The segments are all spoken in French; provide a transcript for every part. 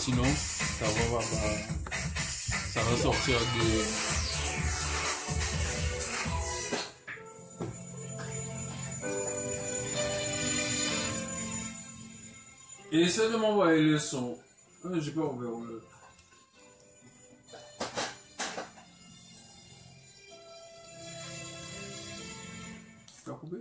sinon, ça va sortir de... Et essaie de m'envoyer le son. J'ai pas ouvert le... Tu as coupé?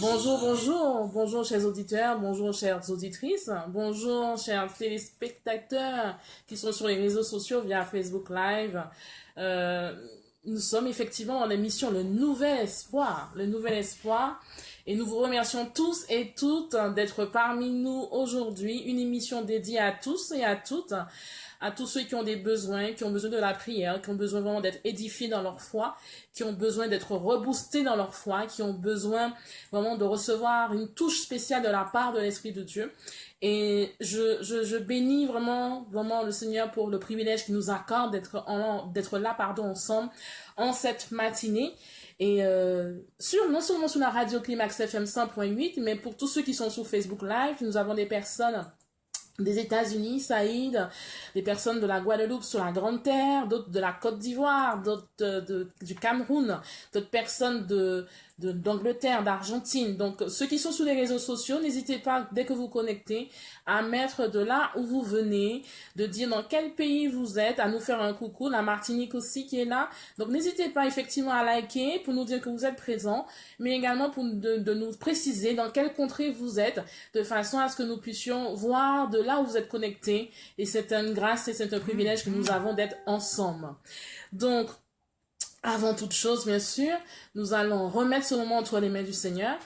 Bonjour, bonjour, bonjour chers auditeurs, bonjour chères auditrices, bonjour chers téléspectateurs qui sont sur les réseaux sociaux via Facebook Live. Nous sommes effectivement dans l'émission Le Nouvel Espoir, et nous vous remercions tous et toutes d'être parmi nous aujourd'hui, une émission dédiée à tous et à toutes, à tous ceux qui ont des besoins, qui ont besoin de la prière, qui ont besoin vraiment d'être édifiés dans leur foi, qui ont besoin d'être reboostés dans leur foi, qui ont besoin vraiment de recevoir une touche spéciale de la part de l'Esprit de Dieu. Et je bénis vraiment le Seigneur pour le privilège qu'il nous accorde d'être là ensemble en cette matinée. Et non seulement sur la radio Climax FM 100.8, mais pour tous ceux qui sont sur Facebook Live, nous avons des personnes des États-Unis, Saïd, des personnes de la Guadeloupe sur la Grande Terre, d'autres de la Côte d'Ivoire, d'autres du Cameroun, d'autres personnes d'Angleterre, d'Argentine. Donc, ceux qui sont sur les réseaux sociaux, n'hésitez pas, dès que vous connectez, à mettre de là où vous venez, de dire dans quel pays vous êtes, à nous faire un coucou, la Martinique aussi qui est là. Donc, n'hésitez pas effectivement à liker pour nous dire que vous êtes présents, mais également pour de nous préciser dans quelle contrée vous êtes, de façon à ce que nous puissions voir de là où vous êtes connectés. Et c'est une grâce et c'est un privilège que nous avons d'être ensemble. Donc, avant toute chose, bien sûr, nous allons remettre ce moment entre les mains du Seigneur.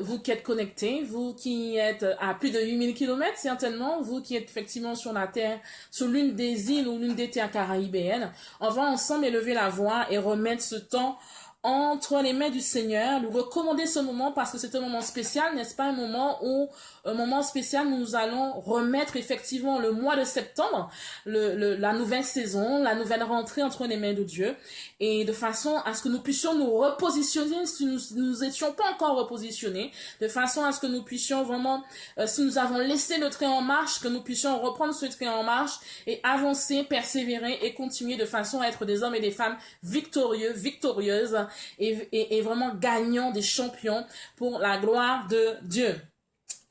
Vous qui êtes connectés, vous qui êtes à plus de 8000 km, certainement, vous qui êtes effectivement sur la terre, sur l'une des îles ou l'une des terres caribéennes, on va ensemble élever la voix et remettre ce temps entre les mains du Seigneur, nous recommander ce moment parce que c'est un moment spécial, n'est-ce pas? Un moment spécial où nous allons remettre effectivement le mois de septembre, la nouvelle saison, la nouvelle rentrée entre les mains de Dieu, et de façon à ce que nous puissions nous repositionner si nous étions pas encore repositionnés, de façon à ce que nous puissions vraiment, si nous avons laissé le train en marche, que nous puissions reprendre ce train en marche et avancer, persévérer et continuer de façon à être des hommes et des femmes victorieuses, et vraiment gagnant des champions pour la gloire de Dieu.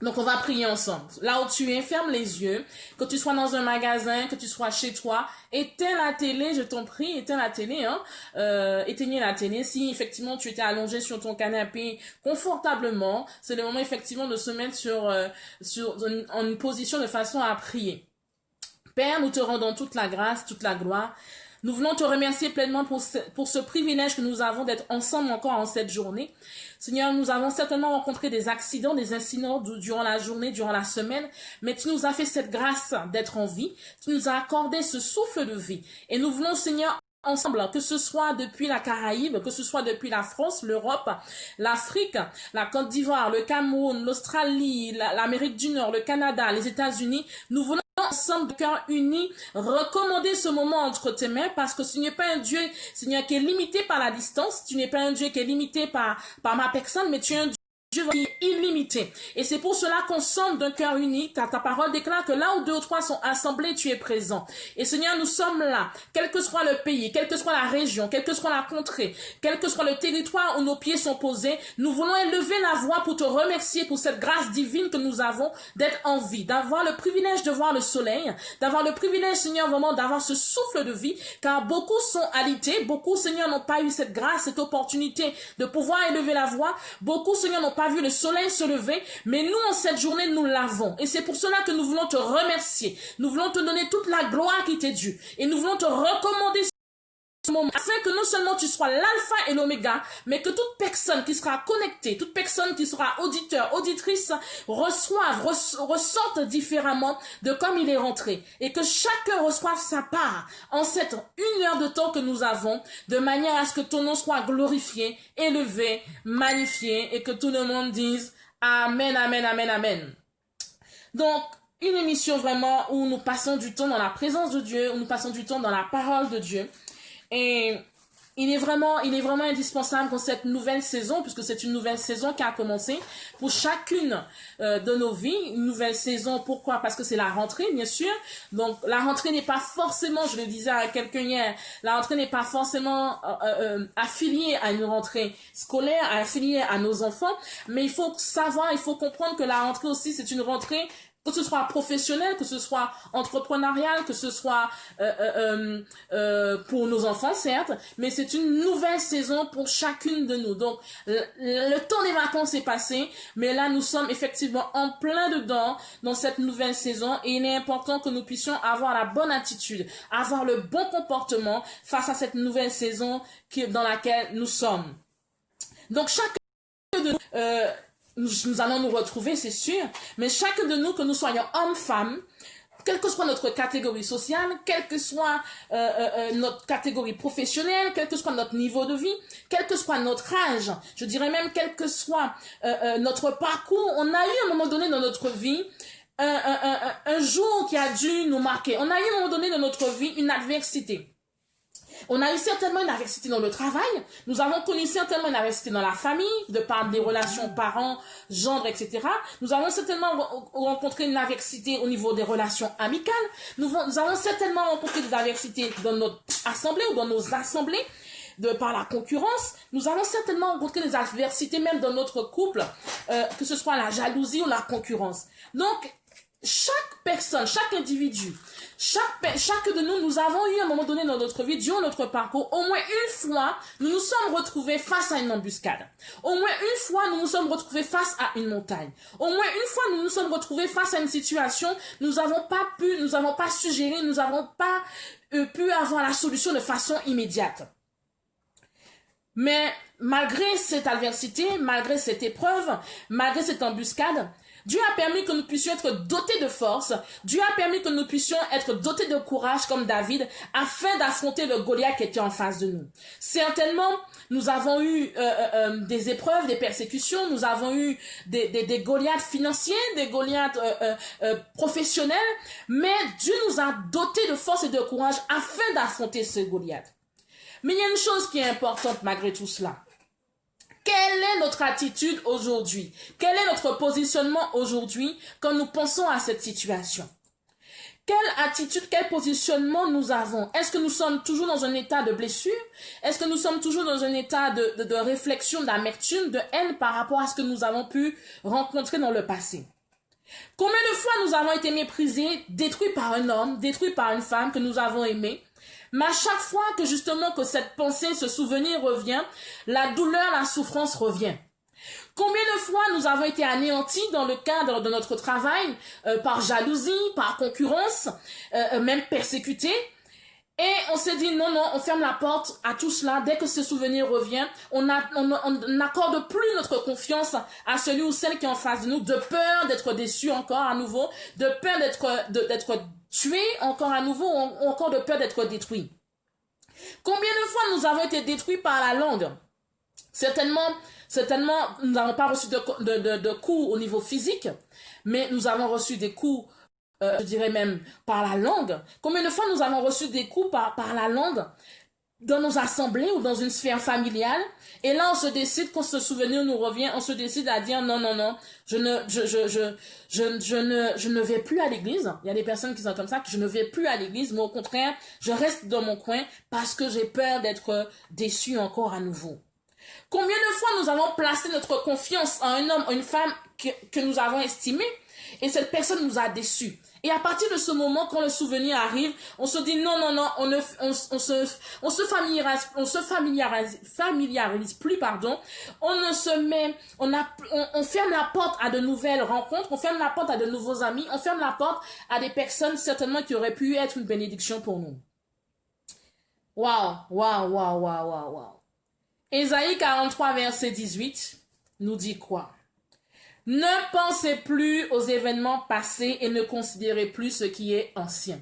Donc, on va prier ensemble. Là où tu es, ferme les yeux. Que tu sois dans un magasin, que tu sois chez toi, éteins la télé, je t'en prie, éteins la télé, éteignez la télé. Si effectivement tu étais allongé sur ton canapé confortablement, c'est le moment effectivement de se mettre en une position de façon à prier. Père, nous te rendons toute la grâce, toute la gloire. Nous voulons te remercier pleinement pour ce privilège que nous avons d'être ensemble encore en cette journée. Seigneur, nous avons certainement rencontré des accidents, des incidents durant la journée, durant la semaine, mais tu nous as fait cette grâce d'être en vie. Tu nous as accordé ce souffle de vie. Et nous voulons, Seigneur, ensemble, que ce soit depuis la Caraïbe, que ce soit depuis la France, l'Europe, l'Afrique, la Côte d'Ivoire, le Cameroun, l'Australie, l'Amérique du Nord, le Canada, les États-Unis, nous voulons ensemble de cœur uni, recommander ce moment entre tes mains parce que tu n'es pas un Dieu, Seigneur, qui est limité par la distance, tu n'es pas un Dieu qui est limité par ma personne, mais tu es un Dieu qui est illimité. Et c'est pour cela qu'on semble d'un cœur uni. Ta parole déclare que là où 2 ou 3 sont assemblés, tu es présent. Et Seigneur, nous sommes là, quel que soit le pays, quelle que soit la région, quelle que soit la contrée, quel que soit le territoire où nos pieds sont posés, nous voulons élever la voix pour te remercier pour cette grâce divine que nous avons d'être en vie, d'avoir le privilège de voir le soleil, d'avoir le privilège, Seigneur, vraiment d'avoir ce souffle de vie, car beaucoup sont alités, beaucoup, Seigneur, n'ont pas eu cette grâce, cette opportunité de pouvoir élever la voix, beaucoup, Seigneur, n'ont pas vu le soleil se lever, mais nous, en cette journée, nous l'avons. Et c'est pour cela que nous voulons te remercier. Nous voulons te donner toute la gloire qui t'est due. Et nous voulons te recommander ce moment, afin que non seulement tu sois l'alpha et l'oméga, mais que toute personne qui sera connectée, toute personne qui sera auditeur, auditrice, ressorte différemment de comme il est rentré. Et que chacun reçoive sa part en cette 1 heure de temps que nous avons, de manière à ce que ton nom soit glorifié, élevé, magnifié, et que tout le monde dise Amen, Amen, Amen, Amen. Donc, une émission vraiment où nous passons du temps dans la présence de Dieu, où nous passons du temps dans la parole de Dieu. Et il est vraiment indispensable pour cette nouvelle saison, puisque c'est une nouvelle saison qui a commencé pour chacune de nos vies. Une nouvelle saison, pourquoi? Parce que c'est la rentrée, bien sûr. Donc, la rentrée n'est pas forcément, je le disais à quelqu'un hier, la rentrée n'est pas forcément affiliée à une rentrée scolaire, affiliée à nos enfants. Mais il faut savoir, il faut comprendre que la rentrée aussi, c'est une rentrée, que ce soit professionnel, que ce soit entrepreneurial, que ce soit pour nos enfants, certes, mais c'est une nouvelle saison pour chacune de nous. Donc, le temps des vacances est passé, mais là, nous sommes effectivement en plein dedans dans cette nouvelle saison et il est important que nous puissions avoir la bonne attitude, avoir le bon comportement face à cette nouvelle saison dans laquelle nous sommes. Donc, chacun de nous... nous allons nous retrouver, c'est sûr, mais chacun de nous, que nous soyons hommes, femmes, quelle que soit notre catégorie sociale, quelle que soit notre catégorie professionnelle, quel que soit notre niveau de vie, quel que soit notre âge, je dirais même quel que soit notre parcours, on a eu à un moment donné dans notre vie un jour qui a dû nous marquer. On a eu à un moment donné dans notre vie une adversité. On a eu certainement une adversité dans le travail. Nous avons connu certainement une adversité dans la famille, de par des relations parents, gendres, etc. Nous avons certainement rencontré une adversité au niveau des relations amicales. Nous avons certainement rencontré des adversités dans notre assemblée ou dans nos assemblées, de par la concurrence. Nous allons certainement rencontrer des adversités même dans notre couple, que ce soit la jalousie ou la concurrence. Donc, chaque personne, chaque individu, chaque de nous avons eu à un moment donné dans notre vie, durant notre parcours, au moins une fois, nous nous sommes retrouvés face à une embuscade. Au moins une fois, nous nous sommes retrouvés face à une montagne. Au moins une fois, nous nous sommes retrouvés face à une situation, nous n'avons pas su gérer, nous n'avons pas pu avoir la solution de façon immédiate. Mais malgré cette adversité, malgré cette épreuve, malgré cette embuscade, Dieu a permis que nous puissions être dotés de force. Dieu a permis que nous puissions être dotés de courage comme David afin d'affronter le Goliath qui était en face de nous. Certainement, nous avons eu des épreuves, des persécutions. Nous avons eu des Goliaths financiers, des Goliaths professionnels. Mais Dieu nous a dotés de force et de courage afin d'affronter ce Goliath. Mais il y a une chose qui est importante malgré tout cela. Quelle est notre attitude aujourd'hui? Quel est notre positionnement aujourd'hui quand nous pensons à cette situation? Quelle attitude, quel positionnement nous avons? Est-ce que nous sommes toujours dans un état de blessure? Est-ce que nous sommes toujours dans un état de réflexion, d'amertume, de haine par rapport à ce que nous avons pu rencontrer dans le passé? Combien de fois nous avons été méprisés, détruits par un homme, détruits par une femme que nous avons aimée? Mais à chaque fois que justement que cette pensée, ce souvenir revient, la douleur, la souffrance revient. Combien de fois nous avons été anéantis dans le cadre de notre travail par jalousie, par concurrence, même persécutés. Et on s'est dit non, on ferme la porte à tout cela. Dès que ce souvenir revient, on n'accorde plus notre confiance à celui ou celle qui est en face de nous, de peur d'être déçu encore à nouveau, de peur d'être tué encore à nouveau, ou encore de peur d'être détruit. Combien de fois nous avons été détruits par la langue? Certainement, nous n'avons pas reçu de coups au niveau physique, mais nous avons reçu des coups, je dirais même, par la langue. Combien de fois nous avons reçu des coups par la langue dans nos assemblées ou dans une sphère familiale? Et là, on se décide, quand ce souvenir nous revient, on se décide à dire non, je ne vais plus à l'église. Il y a des personnes qui sont comme ça, que je ne vais plus à l'église, mais au contraire, je reste dans mon coin parce que j'ai peur d'être déçu encore à nouveau. Combien de fois nous avons placé notre confiance en un homme, en une femme que nous avons estimé, et cette personne nous a déçus. Et à partir de ce moment, quand le souvenir arrive, on se dit non, on se familiarise plus, pardon. On ferme la porte à de nouvelles rencontres, on ferme la porte à de nouveaux amis, on ferme la porte à des personnes certainement qui auraient pu être une bénédiction pour nous. Waouh. Ésaïe 43, verset 18, nous dit quoi? Ne pensez plus aux événements passés et ne considérez plus ce qui est ancien.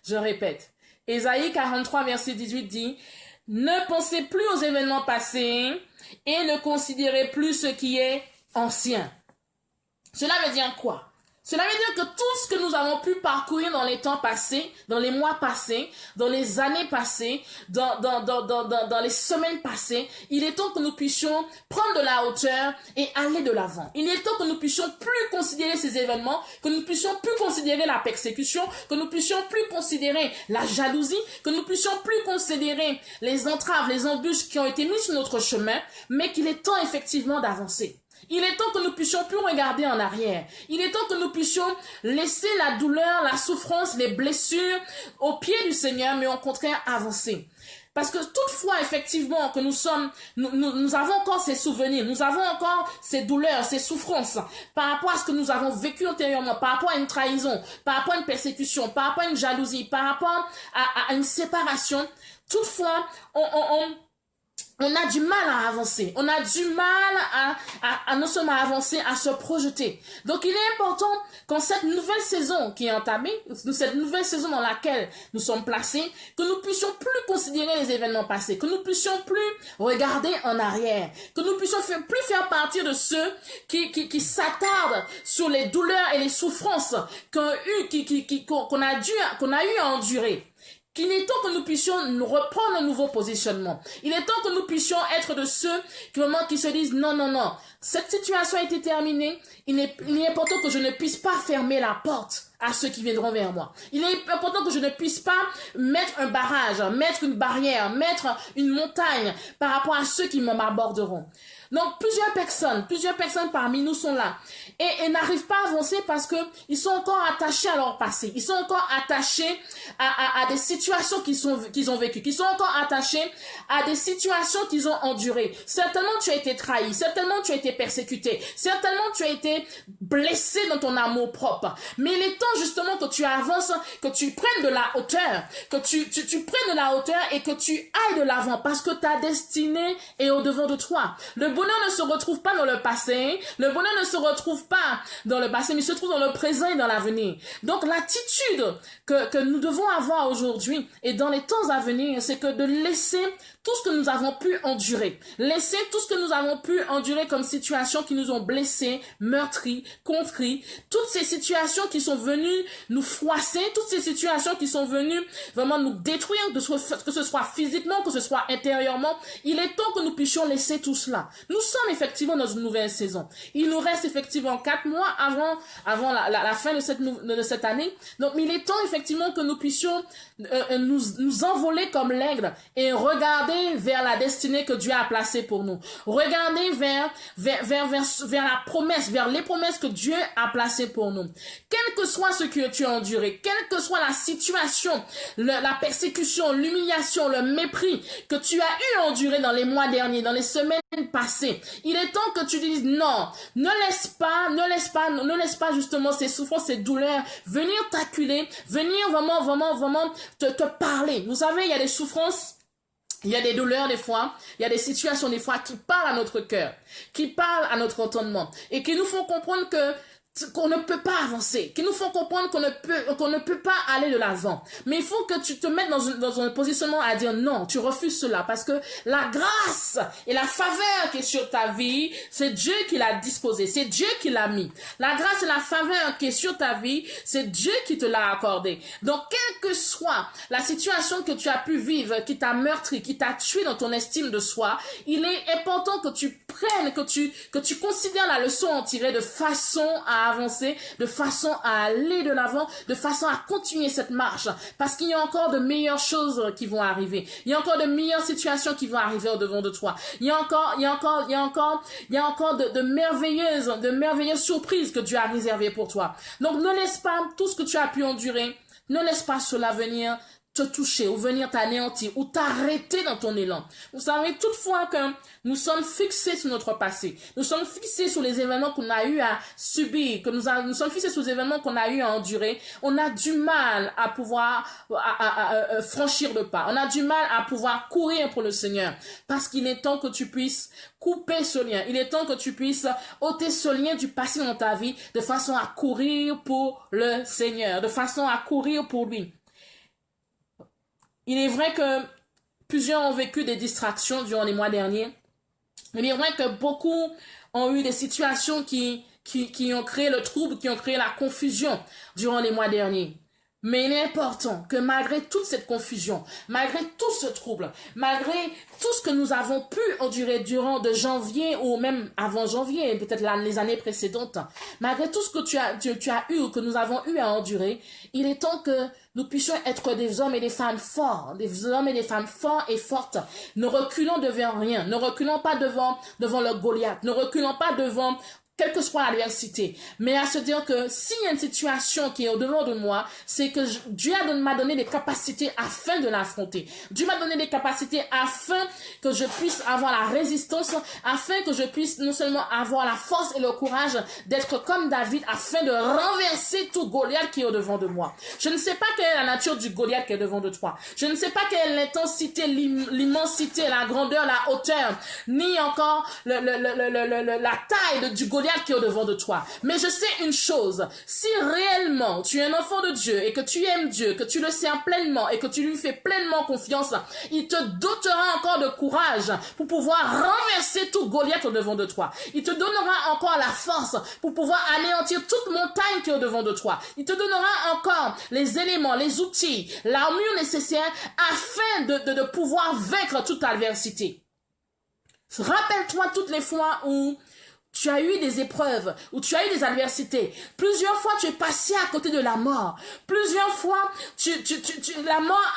Je répète, Ésaïe 43, verset 18 dit, ne pensez plus aux événements passés et ne considérez plus ce qui est ancien. Cela veut dire quoi? Cela veut dire que tout ce que nous avons pu parcourir dans les temps passés, dans les mois passés, dans les années passées, dans les semaines passées, il est temps que nous puissions prendre de la hauteur et aller de l'avant. Il est temps que nous puissions plus considérer ces événements, que nous puissions plus considérer la persécution, que nous puissions plus considérer la jalousie, que nous puissions plus considérer les entraves, les embûches qui ont été mises sur notre chemin, mais qu'il est temps effectivement d'avancer. Il est temps que nous puissions plus regarder en arrière. Il est temps que nous puissions laisser la douleur, la souffrance, les blessures au pied du Seigneur, mais au contraire avancer. Parce que toutefois, effectivement, que nous avons encore ces souvenirs, nous avons encore ces douleurs, ces souffrances, par rapport à ce que nous avons vécu antérieurement, par rapport à une trahison, par rapport à une persécution, par rapport à une jalousie, par rapport à une séparation. Toutefois, on a du mal à avancer. On a du mal à non seulement avancer, à se projeter. Donc, il est important qu'en cette nouvelle saison qui est entamée, cette nouvelle saison dans laquelle nous sommes placés, que nous puissions plus considérer les événements passés, que nous puissions plus regarder en arrière, que nous puissions plus faire partie de ceux qui s'attardent sur les douleurs et les souffrances qu'on a eu à endurer. Il est temps que nous puissions nous reprendre un nouveau positionnement. Il est temps que nous puissions être de ceux qui se disent non, cette situation a été terminée. Il est important que je ne puisse pas fermer la porte à ceux qui viendront vers moi. Il est important que je ne puisse pas mettre un barrage, mettre une barrière, mettre une montagne par rapport à ceux qui m'aborderont. Donc, plusieurs personnes parmi nous sont là et n'arrivent pas à avancer parce que ils sont encore attachés à leur passé. Ils sont encore attachés à des situations qu'ils ont vécues, qui sont encore attachés à des situations qu'ils ont endurées. Certainement, tu as été trahi. Certainement, tu as été persécuté. Certainement, tu as été blessé dans ton amour propre. Mais il est temps justement que tu avances, que tu prennes de la hauteur, que tu prennes de la hauteur et que tu ailles de l'avant parce que ta destinée est au-devant de toi. Le bonheur ne se retrouve pas dans le passé, le bonheur ne se retrouve pas dans le passé, mais se trouve dans le présent et dans l'avenir. Donc l'attitude que nous devons avoir aujourd'hui et dans les temps à venir, c'est que de laisser tout ce que nous avons pu endurer, laisser tout ce que nous avons pu endurer comme situations qui nous ont blessés, meurtris, contris, toutes ces situations qui sont venues nous froisser, toutes ces situations qui sont venues vraiment nous détruire, que ce soit physiquement, que ce soit intérieurement, il est temps que nous puissions laisser tout cela. Nous sommes effectivement dans une nouvelle saison. Il nous reste effectivement 4 mois avant la fin de cette année. Donc, il est temps effectivement que nous puissions nous envoler comme l'aigle et regarder vers la destinée que Dieu a placée pour nous. Regardez vers la promesse, vers les promesses que Dieu a placées pour nous. Quel que soit ce que tu as enduré, quelle que soit la situation, la persécution, l'humiliation, le mépris que tu as eu à endurer dans les mois derniers, dans les semaines passées, il est temps que tu dises non, ne laisse pas justement ces souffrances, ces douleurs venir t'acculer, venir vraiment te parler. Vous savez, il y a des souffrances, il y a des douleurs des fois, il y a des situations des fois qui parlent à notre cœur, qui parlent à notre entendement et qui nous font comprendre qu'on ne peut pas avancer, qui nous font comprendre qu'on ne peut pas aller de l'avant. Mais il faut que tu te mettes dans un positionnement à dire non, tu refuses cela parce que la grâce et la faveur qui est sur ta vie, c'est Dieu qui l'a disposée, c'est Dieu qui l'a mis. La grâce et la faveur qui est sur ta vie, c'est Dieu qui te l'a accordée. Donc, quelle que soit la situation que tu as pu vivre, qui t'a meurtri, qui t'a tué dans ton estime de soi, il est important que tu prennes, que tu considères la leçon en tirée de façon à avancer, de façon à aller de l'avant, de façon à continuer cette marche, parce qu'il y a encore de meilleures choses qui vont arriver. Il y a encore de meilleures situations qui vont arriver au devant de toi. Il y a encore de merveilleuses surprises que Dieu a réservées pour toi. Donc ne laisse pas tout ce que tu as pu endurer, ne laisse pas cela venir te toucher ou venir t'anéantir ou t'arrêter dans ton élan. Vous savez, toutefois que nous sommes fixés sur notre passé, nous sommes fixés sur les événements qu'on a eu à subir, que nous sommes fixés sur les événements qu'on a eu à endurer, on a du mal à pouvoir franchir le pas. On a du mal à pouvoir courir pour le Seigneur parce qu'il est temps que tu puisses couper ce lien. Il est temps que tu puisses ôter ce lien du passé dans ta vie de façon à courir pour le Seigneur, de façon à courir pour lui. Il est vrai que plusieurs ont vécu des distractions durant les mois derniers. Il est vrai que beaucoup ont eu des situations qui qui ont créé le trouble, qui ont créé la confusion durant les mois derniers. Mais il est important que malgré toute cette confusion, malgré tout ce trouble, malgré tout ce que nous avons pu endurer durant de janvier ou même avant janvier, peut-être les années précédentes, malgré tout ce que tu as eu ou que nous avons eu à endurer, il est temps que nous puissions être des hommes et des femmes forts, des hommes et des femmes forts et fortes. Ne reculons devant rien, ne reculons pas devant le Goliath, ne reculons pas devant quelle que soit l'adversité, mais à se dire que s'il y a une situation qui est au-devant de moi, c'est que Dieu m'a donné des capacités afin de l'affronter. Dieu m'a donné des capacités afin que je puisse avoir la résistance, afin que je puisse non seulement avoir la force et le courage d'être comme David, afin de renverser tout Goliath qui est au-devant de moi. Je ne sais pas quelle est la nature du Goliath qui est devant de toi. Je ne sais pas quelle est l'intensité, l'immensité, la grandeur, la hauteur, ni encore la taille du Goliath qui est au-devant de toi. Mais je sais une chose, si réellement tu es un enfant de Dieu et que tu aimes Dieu, que tu le sers pleinement et que tu lui fais pleinement confiance, il te dotera encore de courage pour pouvoir renverser tout Goliath au-devant de toi. Il te donnera encore la force pour pouvoir anéantir toute montagne qui est au-devant de toi. Il te donnera encore les éléments, les outils, l'armure nécessaire afin de pouvoir vaincre toute adversité. Rappelle-toi toutes les fois où tu as eu des épreuves, où tu as eu des adversités. Plusieurs fois, tu es passé à côté de la mort. Plusieurs fois, la mort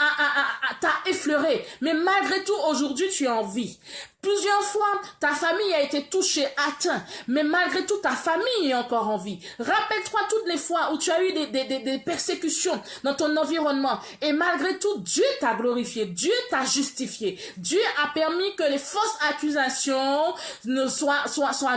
t'a effleuré. Mais malgré tout, aujourd'hui, tu es en vie. Plusieurs fois, ta famille a été touchée, atteinte, mais malgré tout, ta famille est encore en vie. Rappelle-toi toutes les fois où tu as eu des persécutions dans ton environnement, et malgré tout, Dieu t'a glorifié, Dieu t'a justifié, Dieu a permis que les fausses accusations ne soient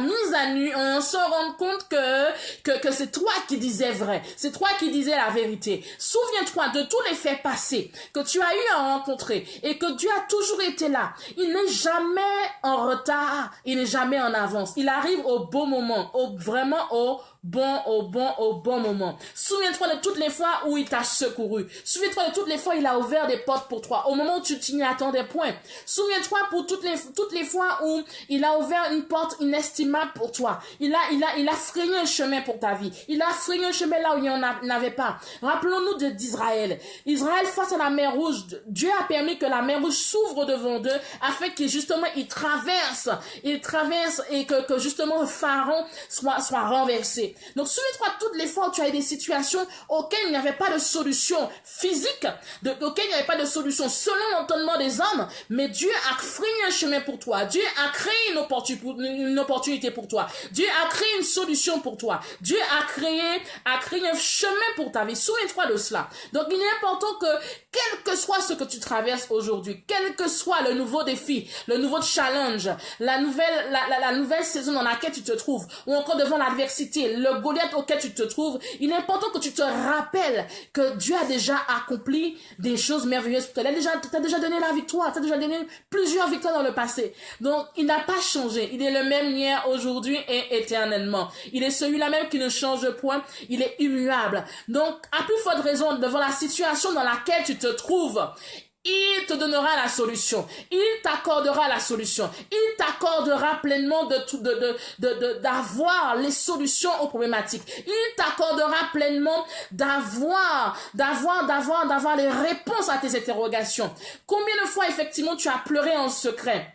mises à nu, on se rend compte que c'est toi qui disais vrai, c'est toi qui disais la vérité. Souviens-toi de tous les faits passés que tu as eu à rencontrer, et que Dieu a toujours été là. Il n'est jamais en retard, il n'est jamais en avance. Il arrive au bon moment, vraiment au bon moment. Souviens-toi de toutes les fois où il t'a secouru. Souviens-toi de toutes les fois où il a ouvert des portes pour toi, au moment où tu n'y attendais point. Souviens-toi pour toutes les fois où il a ouvert une porte inestimable pour toi. Il a frayé un chemin pour ta vie. Il a frayé un chemin là où il n'y en avait pas. Rappelons-nous d'Israël. Israël face à la mer Rouge, Dieu a permis que la mer Rouge s'ouvre devant eux afin que justement il traverse et que justement Pharaon soit renversé. Donc souviens-toi toutes les fois où tu as eu des situations auxquelles il n'y avait pas de solution physique, auxquelles il n'y avait pas de solution selon l'entendement des hommes, mais Dieu a frayé un chemin pour toi. Dieu a créé une opportunité pour toi. Dieu a créé une solution pour toi. Dieu a créé un chemin pour ta vie. Souviens-toi de cela. Donc il est important que quel que soit ce que tu traverses aujourd'hui, quel que soit le nouveau défi, le nouveau challenge, la nouvelle saison dans laquelle tu te trouves, ou encore devant l'adversité, le Goliath auquel tu te trouves, il est important que tu te rappelles que Dieu a déjà accompli des choses merveilleuses pour toi. T'as déjà donné la victoire, t'as déjà donné plusieurs victoires dans le passé. Donc, il n'a pas changé. Il est le même hier, aujourd'hui et éternellement. Il est celui-là même qui ne change point. Il est immuable. Donc, à plus forte raison, devant la situation dans laquelle tu te trouves, il te donnera la solution. Il t'accordera la solution. Il t'accordera pleinement d'avoir les solutions aux problématiques. Il t'accordera pleinement d'avoir les réponses à tes interrogations. Combien de fois, effectivement, tu as pleuré en secret?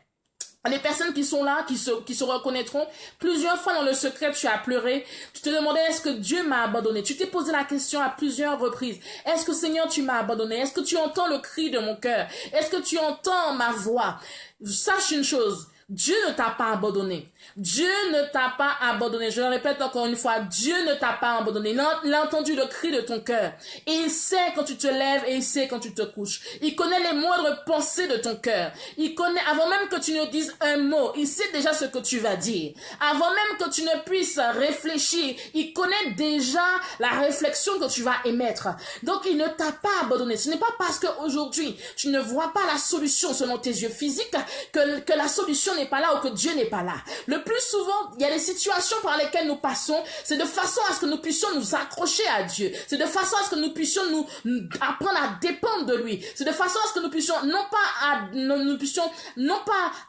Les personnes qui sont là, qui se reconnaîtront, plusieurs fois dans le secret, tu as pleuré, tu te demandais est-ce que Dieu m'a abandonné? Tu t'es posé la question à plusieurs reprises. Est-ce que Seigneur, tu m'as abandonné? Est-ce que tu entends le cri de mon cœur? Est-ce que tu entends ma voix? Sache une chose, Dieu ne t'a pas abandonné. Dieu ne t'a pas abandonné. Je le répète encore une fois, Dieu ne t'a pas abandonné. Il a entendu le cri de ton cœur. Et il sait quand tu te lèves et il sait quand tu te couches. Il connaît les moindres pensées de ton cœur. Il connaît, avant même que tu ne dises un mot, il sait déjà ce que tu vas dire. Avant même que tu ne puisses réfléchir, il connaît déjà la réflexion que tu vas émettre. Donc il ne t'a pas abandonné. Ce n'est pas parce qu'aujourd'hui tu ne vois pas la solution selon tes yeux physiques que la solution n'est pas là ou que Dieu n'est pas là. Le plus souvent, il y a des situations par lesquelles nous passons, c'est de façon à ce que nous puissions nous accrocher à Dieu. C'est de façon à ce que nous puissions nous apprendre à dépendre de lui. C'est de façon à ce que nous puissions non pas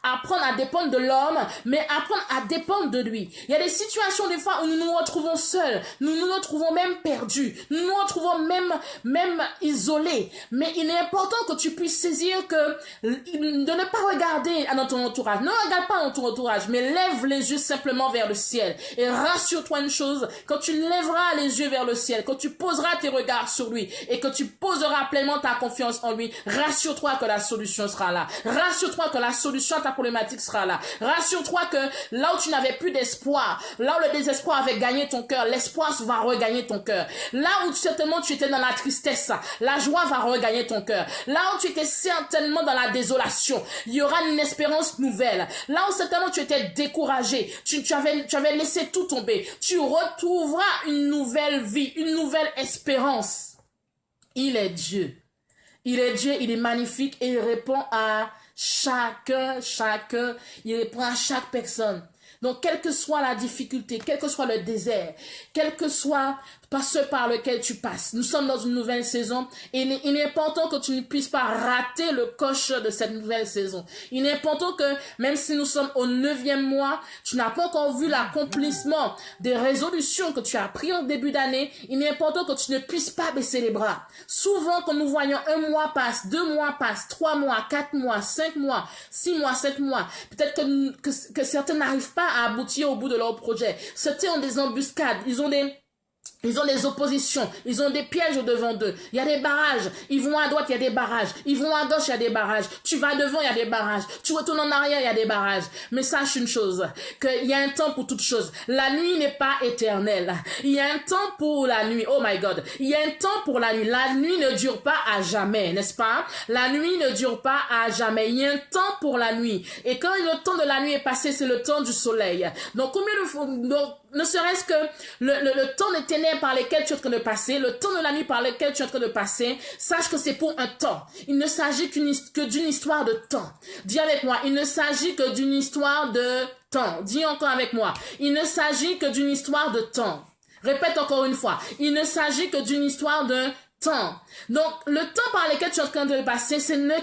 apprendre à dépendre de l'homme, mais apprendre à dépendre de lui. Il y a des situations des fois où nous nous retrouvons seuls, nous nous retrouvons même perdus, nous nous retrouvons même isolés. Mais il est important que tu puisses saisir que de ne pas regarder dans ton entourage. Ne regarde pas dans ton entourage, mais lève les yeux simplement vers le ciel. Et rassure-toi une chose, quand tu lèveras les yeux vers le ciel, quand tu poseras tes regards sur lui et que tu poseras pleinement ta confiance en lui, rassure-toi que la solution sera là. Rassure-toi que la solution à ta problématique sera là. Rassure-toi que là où tu n'avais plus d'espoir, là où le désespoir avait gagné ton cœur, l'espoir va regagner ton cœur. Là où certainement tu étais dans la tristesse, la joie va regagner ton cœur. Là où tu étais certainement dans la désolation, il y aura une espérance nouvelle. Là où certainement tu étais découragé, tu avais laissé tout tomber, tu retrouveras une nouvelle vie, une nouvelle espérance. Il est Dieu. Il est Dieu, il est magnifique et il répond à chacun, il répond à chaque personne. Donc, quelle que soit la difficulté, quel que soit le désert, quel que soit ce par lequel tu passes, nous sommes dans une nouvelle saison et il est important que tu ne puisses pas rater le coche de cette nouvelle saison. Il est important que, même si nous sommes au 9e mois, tu n'as pas encore vu l'accomplissement des résolutions que tu as prises en début d'année, il est important que tu ne puisses pas baisser les bras. Souvent, quand nous voyons 1 mois passe, 2 mois passe, 3 mois, 4 mois, 5 mois, 6 mois, 7 mois, peut-être que certains n'arrivent pas à aboutir au bout de leur projet. Certains ont des embuscades, ils ont des oppositions, ils ont des pièges devant eux. Il y a des barrages. Ils vont à droite, il y a des barrages. Ils vont à gauche, il y a des barrages. Tu vas devant, il y a des barrages. Tu retournes en arrière, il y a des barrages. Mais sache une chose, qu'il y a un temps pour toute chose. La nuit n'est pas éternelle. Il y a un temps pour la nuit. Oh my God. Il y a un temps pour la nuit. La nuit ne dure pas à jamais, n'est-ce pas? La nuit ne dure pas à jamais. Il y a un temps pour la nuit. Et quand le temps de la nuit est passé, c'est le temps du soleil. Donc, ne serait-ce que le temps des ténèbres par lesquels tu es en train de passer, le temps de la nuit par lequel tu es en train de passer, sache que c'est pour un temps. Il ne s'agit que d'une histoire de temps. Dis avec moi, il ne s'agit que d'une histoire de temps. Dis encore avec moi, il ne s'agit que d'une histoire de temps. Répète encore une fois, il ne s'agit que d'une histoire de temps. Donc, le temps par lequel tu es en train de passer, ce n'est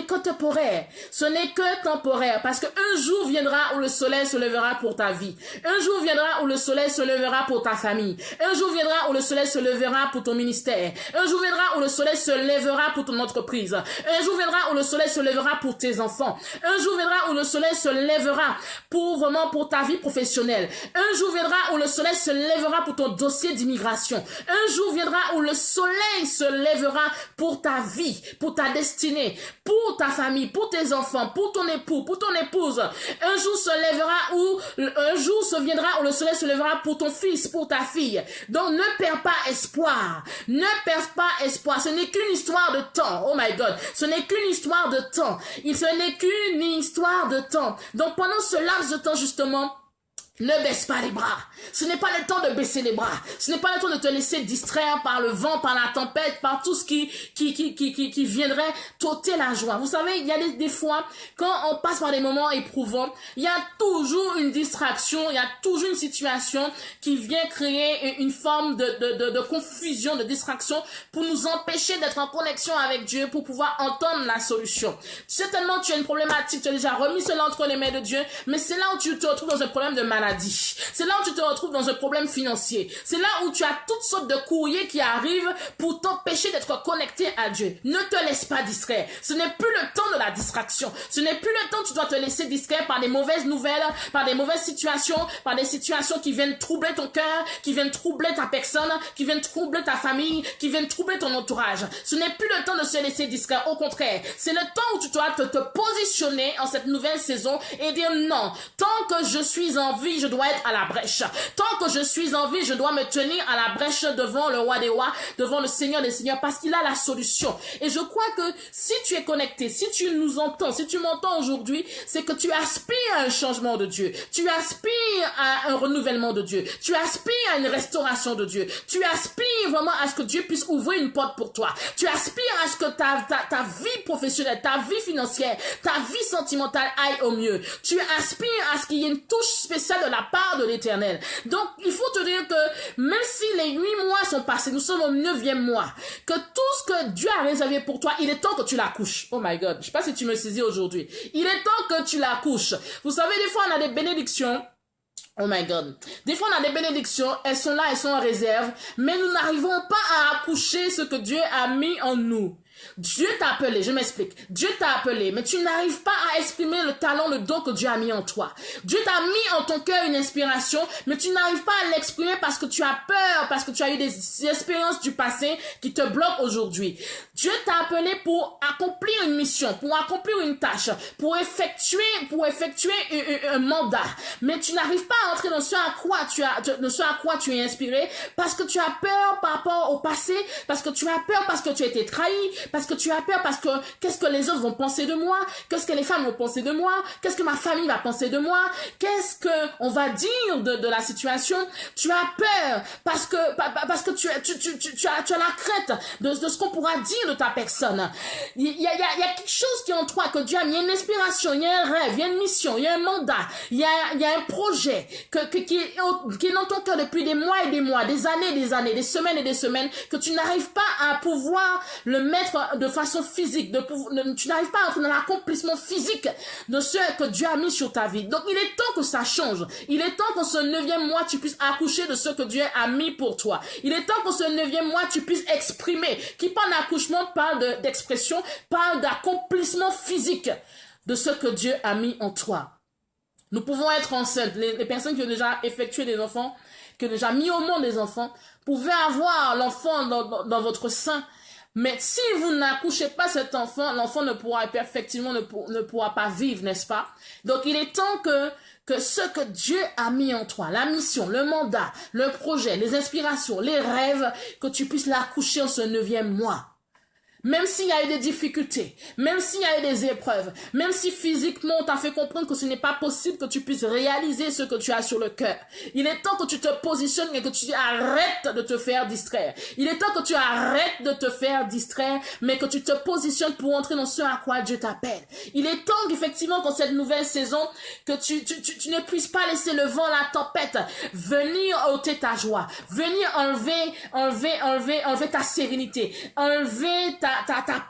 que temporaire. Ce n'est que temporaire. Parce qu'un jour viendra où le soleil se lèvera pour ta vie. Un jour viendra où le soleil se lèvera pour ta famille. Un jour viendra où le soleil se lèvera pour ton ministère. Un jour viendra où le soleil se lèvera pour ton entreprise. Un jour viendra où le soleil se lèvera pour tes enfants. Un jour viendra où le soleil se lèvera pour ta vie professionnelle. Un jour viendra où le soleil se lèvera pour ton dossier d'immigration. Un jour viendra où le soleil se lèvera pour ta vie, pour ta destinée, pour ta famille, pour tes enfants, pour ton époux, pour ton épouse. Un jour se viendra où le soleil se lèvera pour ton fils, pour ta fille. Donc ne perds pas espoir. Ne perds pas espoir. Ce n'est qu'une histoire de temps. Oh my God. Ce n'est qu'une histoire de temps. Ce n'est qu'une histoire de temps. Donc pendant ce laps de temps justement, ne baisse pas les bras. Ce n'est pas le temps de baisser les bras. Ce n'est pas le temps de te laisser distraire par le vent, par la tempête, par tout ce qui viendrait t'ôter la joie. Vous savez, il y a des fois, quand on passe par des moments éprouvants, il y a toujours une distraction, il y a toujours une situation qui vient créer une forme de confusion, de distraction pour nous empêcher d'être en connexion avec Dieu, pour pouvoir entendre la solution. Certainement, tu as une problématique, tu as déjà remis cela entre les mains de Dieu, mais c'est là où tu te retrouves dans un problème de maladie. C'est là où tu te retrouves dans un problème financier. C'est là où tu as toutes sortes de courriers qui arrivent pour t'empêcher d'être connecté à Dieu. Ne te laisse pas distraire. Ce n'est plus le temps de la distraction. Ce n'est plus le temps où tu dois te laisser distraire par des mauvaises nouvelles, par des mauvaises situations, par des situations qui viennent troubler ton cœur, qui viennent troubler ta personne, qui viennent troubler ta famille, qui viennent troubler ton entourage. Ce n'est plus le temps de se laisser distraire. Au contraire, c'est le temps où tu dois te positionner en cette nouvelle saison et dire non. Tant que je suis en vie, vie, je dois être à la brèche. Tant que je suis en vie, je dois me tenir à la brèche devant le roi des rois, devant le Seigneur des seigneurs, parce qu'il a la solution. Et je crois que si tu es connecté, si tu nous entends, si tu m'entends aujourd'hui, c'est que tu aspires à un changement de Dieu. Tu aspires à un renouvellement de Dieu. Tu aspires à une restauration de Dieu. Tu aspires vraiment à ce que Dieu puisse ouvrir une porte pour toi. Tu aspires à ce que ta vie professionnelle, ta vie financière, ta vie sentimentale aille au mieux. Tu aspires à ce qu'il y ait une touche spéciale de la part de l'Éternel. Donc, il faut te dire que même si les 8 mois sont passés, nous sommes au 9e mois, que tout ce que Dieu a réservé pour toi, il est temps que tu l'accouches. Oh my God, je sais pas si tu me saisis aujourd'hui. Il est temps que tu l'accouches. Vous savez, des fois, on a des bénédictions. Oh my God. Des fois, on a des bénédictions, elles sont là, elles sont en réserve, mais nous n'arrivons pas à accoucher ce que Dieu a mis en nous. Dieu t'a appelé, je m'explique. Dieu t'a appelé, mais tu n'arrives pas à exprimer le talent, le don que Dieu a mis en toi. Dieu t'a mis en ton cœur une inspiration, mais tu n'arrives pas à l'exprimer parce que tu as peur, parce que tu as eu des expériences du passé qui te bloquent aujourd'hui. Dieu t'a appelé pour accomplir une mission, pour accomplir une tâche, pour effectuer un mandat. Mais tu n'arrives pas à entrer dans ce à quoi tu es inspiré parce que tu as peur par rapport au passé, parce que tu as peur parce que tu as été trahi, parce que tu as peur, parce que qu'est-ce que les autres vont penser de moi, qu'est-ce que les femmes vont penser de moi, qu'est-ce que ma famille va penser de moi, qu'est-ce que on va dire de la situation. Tu as peur parce que tu as la crainte de ce qu'on pourra dire de ta personne. Il y a quelque chose qui est en toi que Dieu a mis, il y a une inspiration, il y a un rêve, il y a une mission, il y a un mandat, il y a un projet qui est dans ton cœur depuis des mois et des mois, des années, des semaines et des semaines, que tu n'arrives pas à pouvoir le mettre de façon physique, tu n'arrives pas à entrer dans l'accomplissement physique de ce que Dieu a mis sur ta vie. Donc il est temps que ça change. Il est temps qu'en ce 9e mois, tu puisses accoucher de ce que Dieu a mis pour toi. Il est temps qu'en ce 9e mois, tu puisses exprimer. Qui parle d'accouchement parle d'expression, parle d'accomplissement physique de ce que Dieu a mis en toi. Nous pouvons être enceintes. Les personnes qui ont déjà effectué des enfants, qui ont déjà mis au monde des enfants, pouvaient avoir l'enfant dans votre sein. Mais si vous n'accouchez pas cet enfant, l'enfant ne pourra effectivement ne pourra pas vivre, n'est-ce pas? Donc il est temps que ce que Dieu a mis en toi, la mission, le mandat, le projet, les inspirations, les rêves, que tu puisses l'accoucher en ce 9e mois. Même s'il y a eu des difficultés, même s'il y a eu des épreuves, même si physiquement on t'a fait comprendre que ce n'est pas possible que tu puisses réaliser ce que tu as sur le cœur. Il est temps que tu te positionnes et que tu arrêtes de te faire distraire. Il est temps que tu arrêtes de te faire distraire, mais que tu te positionnes pour entrer dans ce à quoi Dieu t'appelle. Il est temps qu'effectivement, dans cette nouvelle saison, que tu ne puisses pas laisser le vent, la tempête venir ôter ta joie, venir enlever ta sérénité, enlever ta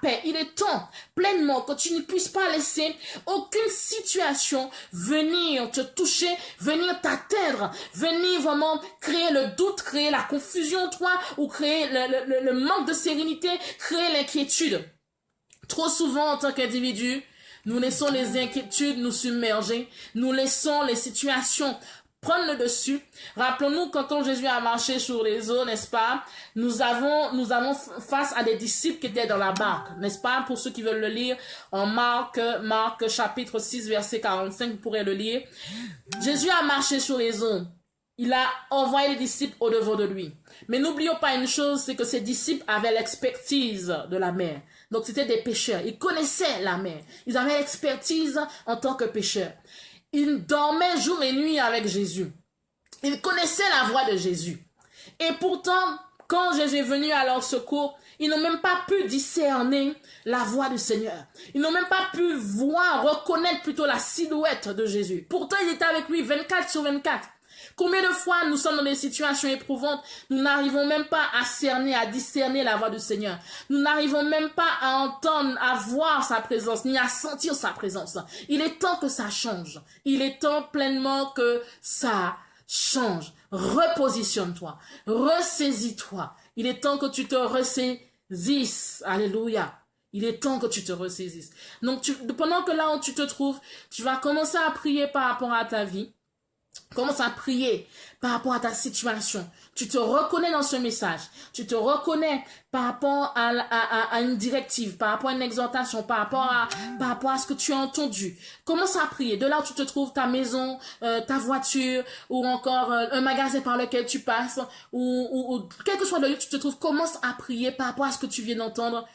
paix. Il est temps pleinement que tu ne puisses pas laisser aucune situation venir te toucher, venir t'atteindre, venir vraiment créer le doute, créer la confusion en toi ou créer le manque de sérénité, créer l'inquiétude. Trop souvent en tant qu'individu, nous laissons les inquiétudes nous submerger, nous laissons les situations prendre le dessus. Rappelons-nous quand Jésus a marché sur les eaux, n'est-ce pas? Nous avons face à des disciples qui étaient dans la barque, n'est-ce pas? Pour ceux qui veulent le lire, en Marc chapitre 6, verset 45, vous pourrez le lire. Jésus a marché sur les eaux. Il a envoyé les disciples au-devant de lui. Mais n'oublions pas une chose, c'est que ces disciples avaient l'expertise de la mer. Donc c'était des pêcheurs. Ils connaissaient la mer. Ils avaient l'expertise en tant que pêcheurs. Ils dormaient jour et nuit avec Jésus. Ils connaissaient la voix de Jésus. Et pourtant, quand Jésus est venu à leur secours, ils n'ont même pas pu discerner la voix du Seigneur. Ils n'ont même pas pu reconnaître plutôt la silhouette de Jésus. Pourtant, il était avec lui 24 sur 24. Combien de fois nous sommes dans des situations éprouvantes, nous n'arrivons même pas à cerner, à discerner la voix du Seigneur. Nous n'arrivons même pas à entendre, à voir sa présence, ni à sentir sa présence. Il est temps que ça change. Il est temps pleinement que ça change. Repositionne-toi. Ressaisis-toi. Il est temps que tu te ressaisisses. Alléluia. Il est temps que tu te ressaisisses. Donc, pendant que là où tu te trouves, tu vas commencer à prier par rapport à ta vie. Commence à prier par rapport à ta situation. Tu te reconnais dans ce message. Tu te reconnais par rapport à une directive, par rapport à une exhortation, par rapport à ce que tu as entendu. Commence à prier. De là où tu te trouves, ta maison, ta voiture, ou encore un magasin par lequel tu passes, ou quel que soit le lieu où tu te trouves, commence à prier par rapport à ce que tu viens d'entendre.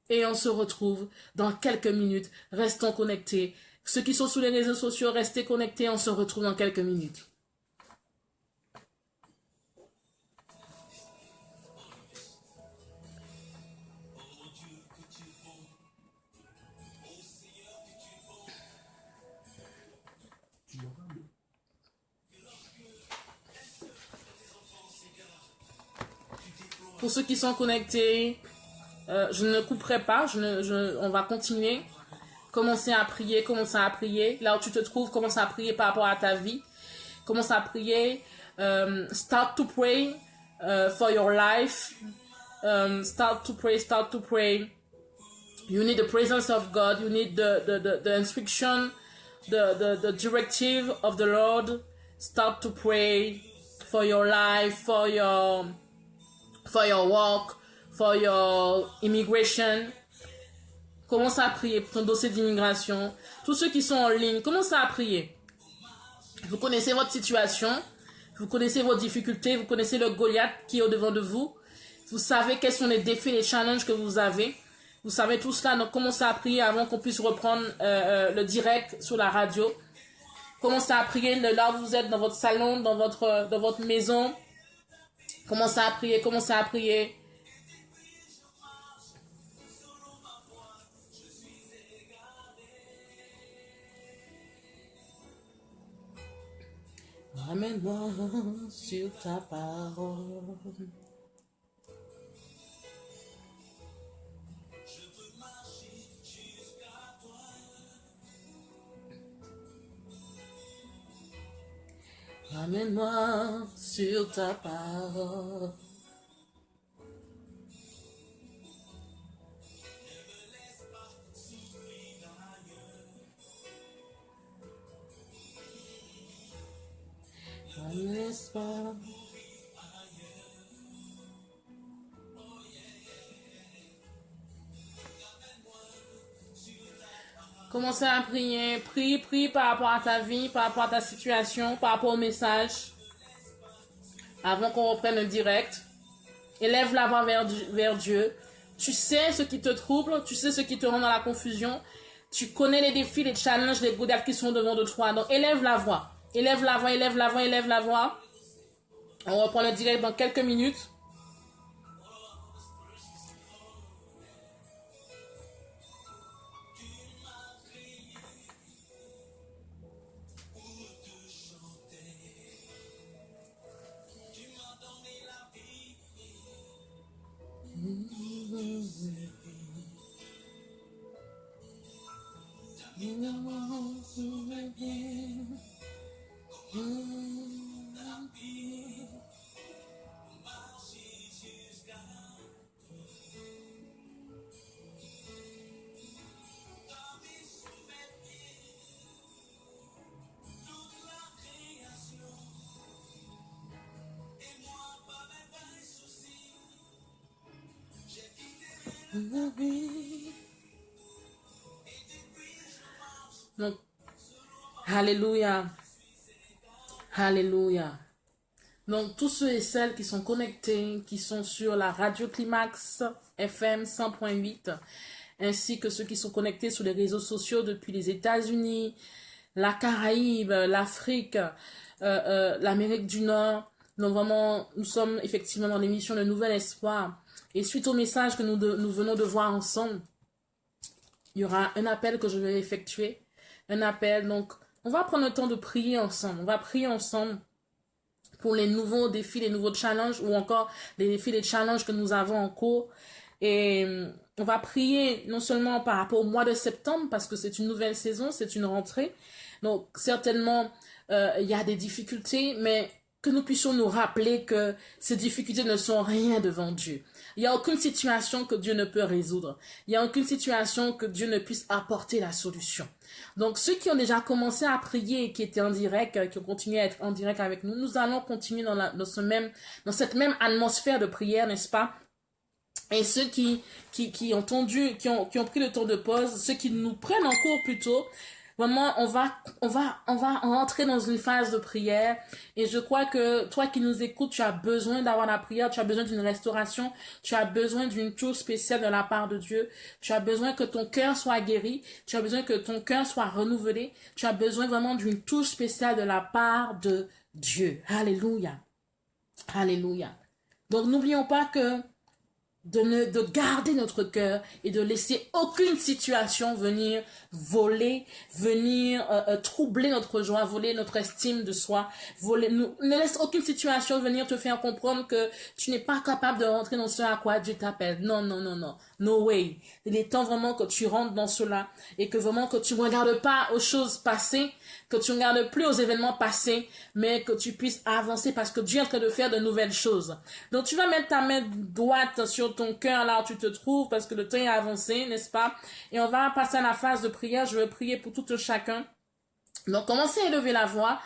Et on se retrouve dans quelques minutes. Restons connectés. Ceux qui sont sur les réseaux sociaux, restez connectés. On se retrouve dans quelques minutes. Pour ceux qui sont connectés, je ne couperai pas. On va continuer. Commencez à prier, commencez à prier. Là où tu te trouves, commence à prier par rapport à ta vie. Commence à prier. Start to pray for your life. Start to pray, start to pray. You need the presence of God. You need the instruction, the directive of the Lord. Start to pray for your life, for your work, for your immigration. Commence à prier pour ton dossier d'immigration. Tous ceux qui sont en ligne, commencez à prier. Vous connaissez votre situation, vous connaissez vos difficultés, vous connaissez le Goliath qui est au-devant de vous. Vous savez quels sont les défis, les challenges que vous avez. Vous savez tout cela, donc commencez à prier avant qu'on puisse reprendre le direct sur la radio. Commencez à prier de là où vous êtes, dans votre salon, dans votre maison. Commencez à prier, commencez à prier. Ramène-moi sur ta parole. Ramène-moi sur ta parole. N'est-ce pas? Commencez à prier. Prie par rapport à ta vie, par rapport à ta situation, par rapport au message. Avant qu'on reprenne le direct. Élève la voix vers Dieu. Tu sais ce qui te trouble, tu sais ce qui te rend dans la confusion. Tu connais les défis, les challenges, les Goliaths qui sont devant de toi. Donc élève la voix. Élève la voix, élève la voix, élève la voix. On reprend le direct dans quelques minutes. Donc, alléluia. Alléluia. Donc, tous ceux et celles qui sont connectés, qui sont sur la radio Climax FM 100.8, ainsi que ceux qui sont connectés sur les réseaux sociaux depuis les États-Unis, la Caraïbe, l'Afrique, l'Amérique du Nord. Donc, vraiment, nous sommes effectivement dans l'émission Le Nouvel Espoir. Et suite au message que nous venons de voir ensemble, il y aura un appel que je vais effectuer. Un appel, donc on va prendre le temps de prier ensemble. On va prier ensemble pour les nouveaux défis, les nouveaux challenges ou encore les défis, les challenges que nous avons en cours. Et on va prier non seulement par rapport au mois de septembre parce que c'est une nouvelle saison, c'est une rentrée. Donc certainement, il y a des difficultés, mais que nous puissions nous rappeler que ces difficultés ne sont rien devant Dieu. Il n'y a aucune situation que Dieu ne peut résoudre. Il n'y a aucune situation que Dieu ne puisse apporter la solution. Donc, ceux qui ont déjà commencé à prier et qui étaient en direct, qui ont continué à être en direct avec nous, nous allons continuer dans cette même atmosphère de prière, n'est-ce pas? Et ceux qui ont pris le temps de pause, ceux qui nous prennent en cours plutôt, vraiment, on va rentrer dans une phase de prière. Et je crois que toi qui nous écoutes, tu as besoin d'avoir la prière, tu as besoin d'une restauration, tu as besoin d'une touche spéciale de la part de Dieu. Tu as besoin que ton cœur soit guéri, tu as besoin que ton cœur soit renouvelé, tu as besoin vraiment d'une touche spéciale de la part de Dieu. Alléluia. Alléluia. Donc, n'oublions pas que de garder notre cœur et de laisser aucune situation venir voler, venir troubler notre joie, voler notre estime de soi, ne laisse aucune situation venir te faire comprendre que tu n'es pas capable de rentrer dans ce à quoi Dieu t'appelle. Non, non, non, non. No way. Il est temps vraiment que tu rentres dans cela et que vraiment que tu ne regardes pas aux choses passées, que tu ne regardes plus aux événements passés, mais que tu puisses avancer parce que Dieu est en train de faire de nouvelles choses. Donc tu vas mettre ta main droite sur ton cœur là où tu te trouves parce que le temps est avancé, n'est-ce pas? Et on va passer à la phase de prière. Je vais prier pour tout chacun. Donc commencez à élever la voix.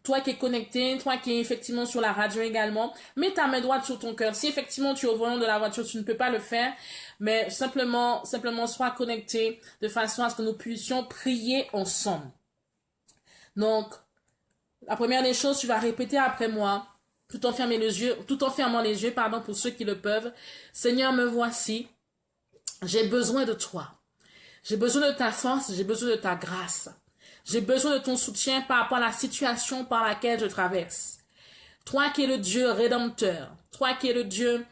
Toi qui es connecté, toi qui es effectivement sur la radio également, mets ta main droite sur ton cœur. Si effectivement tu es au volant de la voiture, tu ne peux pas le faire, mais simplement sois connecté de façon à ce que nous puissions prier ensemble. Donc, la première des choses, tu vas répéter après moi, tout en fermant les yeux, pour ceux qui le peuvent. Seigneur, me voici. J'ai besoin de toi. J'ai besoin de ta force, j'ai besoin de ta grâce. J'ai besoin de ton soutien par rapport à la situation par laquelle je traverse. Toi qui es le Dieu rédempteur, toi qui es le Dieu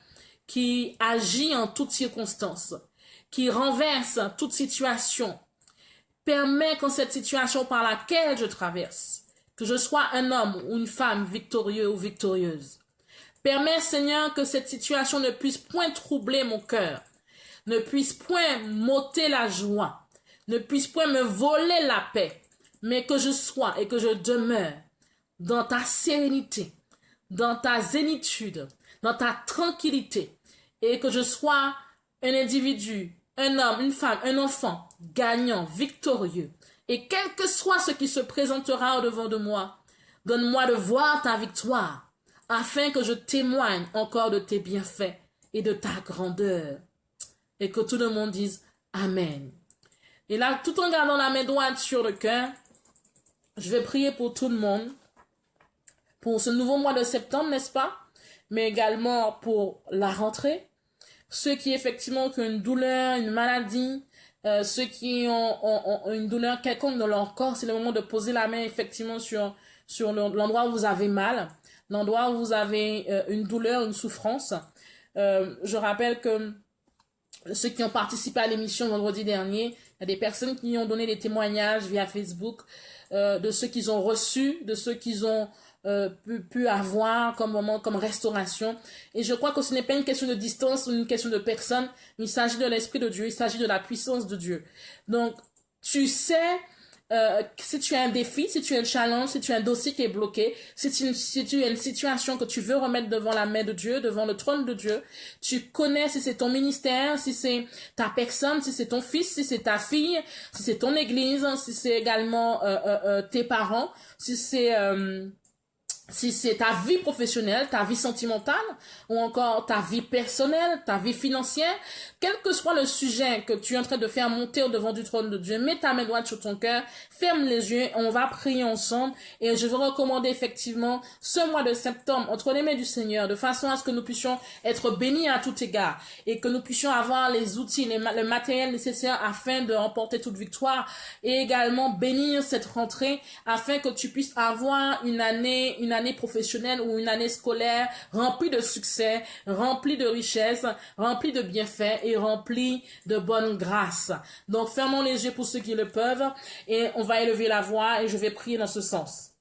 qui agit en toutes circonstances, qui renverse toute situation, permets qu'en cette situation par laquelle je traverse, que je sois un homme ou une femme victorieux ou victorieuse. Permets, Seigneur, que cette situation ne puisse point troubler mon cœur, ne puisse point m'ôter la joie, ne puisse point me voler la paix, mais que je sois et que je demeure dans ta sérénité, dans ta zénitude, dans ta tranquillité, et que je sois un individu, un homme, une femme, un enfant, gagnant, victorieux. Et quel que soit ce qui se présentera au-devant de moi, donne-moi de voir ta victoire, afin que je témoigne encore de tes bienfaits et de ta grandeur. Et que tout le monde dise Amen. Et là, tout en gardant la main droite sur le cœur, je vais prier pour tout le monde, pour ce nouveau mois de septembre, n'est-ce pas? Mais également pour la rentrée. Ceux qui effectivement ont une douleur, une maladie, ceux qui ont une douleur quelconque dans leur corps, c'est le moment de poser la main effectivement sur l'endroit où vous avez mal, l'endroit où vous avez une douleur, une souffrance. Je rappelle que ceux qui ont participé à l'émission vendredi dernier, il y a des personnes qui ont donné des témoignages via Facebook de ceux qu'ils ont reçus, de ceux qu'ils ont pu avoir comme moment, comme restauration. Et je crois que ce n'est pas une question de distance ou une question de personne, mais il s'agit de l'Esprit de Dieu, il s'agit de la puissance de Dieu. Donc, tu sais, si tu as un défi, si tu as un challenge, si tu as un dossier qui est bloqué, si tu as une situation que tu veux remettre devant la main de Dieu, devant le trône de Dieu, tu connais si c'est ton ministère, si c'est ta personne, si c'est ton fils, si c'est ta fille, si c'est ton église, si c'est également tes parents, si c'est ta vie professionnelle, ta vie sentimentale, ou encore ta vie personnelle, ta vie financière, quel que soit le sujet que tu es en train de faire monter au devant du trône de Dieu, mets ta main droite sur ton cœur, ferme les yeux, on va prier ensemble, et je veux recommander effectivement ce mois de septembre entre les mains du Seigneur, de façon à ce que nous puissions être bénis à tout égard, et que nous puissions avoir les outils, le matériel nécessaire afin de remporter toute victoire, et également bénir cette rentrée, afin que tu puisses avoir une année professionnelle ou une année scolaire remplie de succès, remplie de richesses, remplie de bienfaits et remplie de bonnes grâces. Donc, fermons les yeux pour ceux qui le peuvent et on va élever la voix et je vais prier dans ce sens.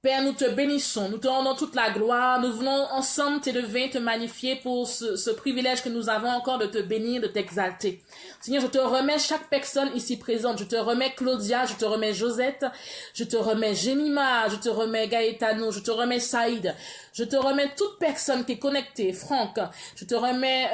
Père, nous te bénissons, nous te rendons toute la gloire, nous venons ensemble t'élever, te magnifier pour ce privilège que nous avons encore de te bénir, de t'exalter. Seigneur, je te remets chaque personne ici présente, je te remets Claudia, je te remets Josette, je te remets Jemima, je te remets Gaetano, je te remets Saïd, je te remets toute personne qui est connectée, Franck, je te remets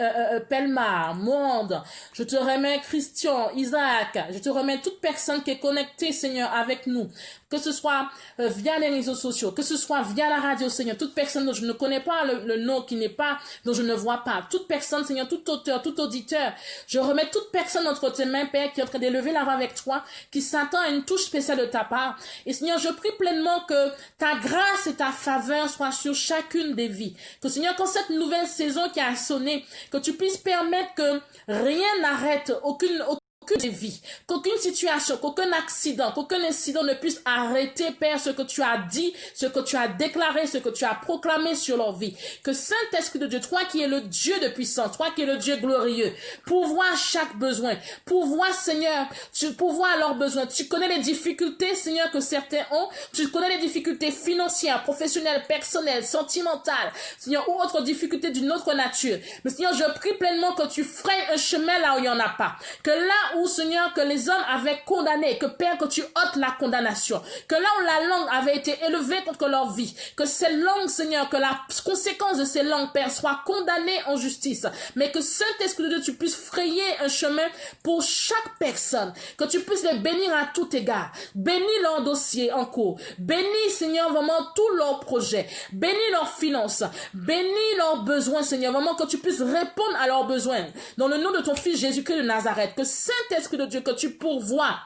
Pelmar, Monde, je te remets Christian, Isaac, je te remets toute personne qui est connectée, Seigneur, avec nous. Que ce soit via les réseaux sociaux, que ce soit via la radio, Seigneur, toute personne dont je ne connais pas le nom, qui n'est pas, dont je ne vois pas, toute personne, Seigneur, tout auteur, tout auditeur, je remets toute personne entre tes mains, Père, qui est en train d'élever la voix avec toi, qui s'attend à une touche spéciale de ta part. Et Seigneur, je prie pleinement que ta grâce et ta faveur soient sur chacune des vies. Que Seigneur, quand cette nouvelle saison qui a sonné, que tu puisses permettre que rien n'arrête, aucune vie, qu'aucune situation, qu'aucun accident, qu'aucun incident ne puisse arrêter, Père, ce que tu as dit, ce que tu as déclaré, ce que tu as proclamé sur leur vie. Que Saint-Esprit de Dieu, toi qui es le Dieu de puissance, toi qui es le Dieu glorieux, pourvois chaque besoin, pourvois, Seigneur, tu pourvois leurs besoins. Tu connais les difficultés, Seigneur, que certains ont, tu connais les difficultés financières, professionnelles, personnelles, sentimentales, Seigneur, ou autres difficultés d'une autre nature. Mais Seigneur, je prie pleinement que tu frayes un chemin là où il n'y en a pas. Que là où, Seigneur, que les hommes avaient condamné, que Père, que tu ôtes la condamnation, que là où la langue avait été élevée contre leur vie, que ces langues, Seigneur, que la conséquence de ces langues, Père, soit condamnée en justice, mais que Saint-Esprit de Dieu, tu puisses frayer un chemin pour chaque personne, que tu puisses les bénir à tout égard, bénis leur dossier en cours, bénis, Seigneur, vraiment tous leurs projets, bénis leurs finances, bénis leurs besoins, Seigneur, vraiment que tu puisses répondre à leurs besoins, dans le nom de ton Fils Jésus-Christ de Nazareth, que Saint-Esprit de Dieu, que tu pourvois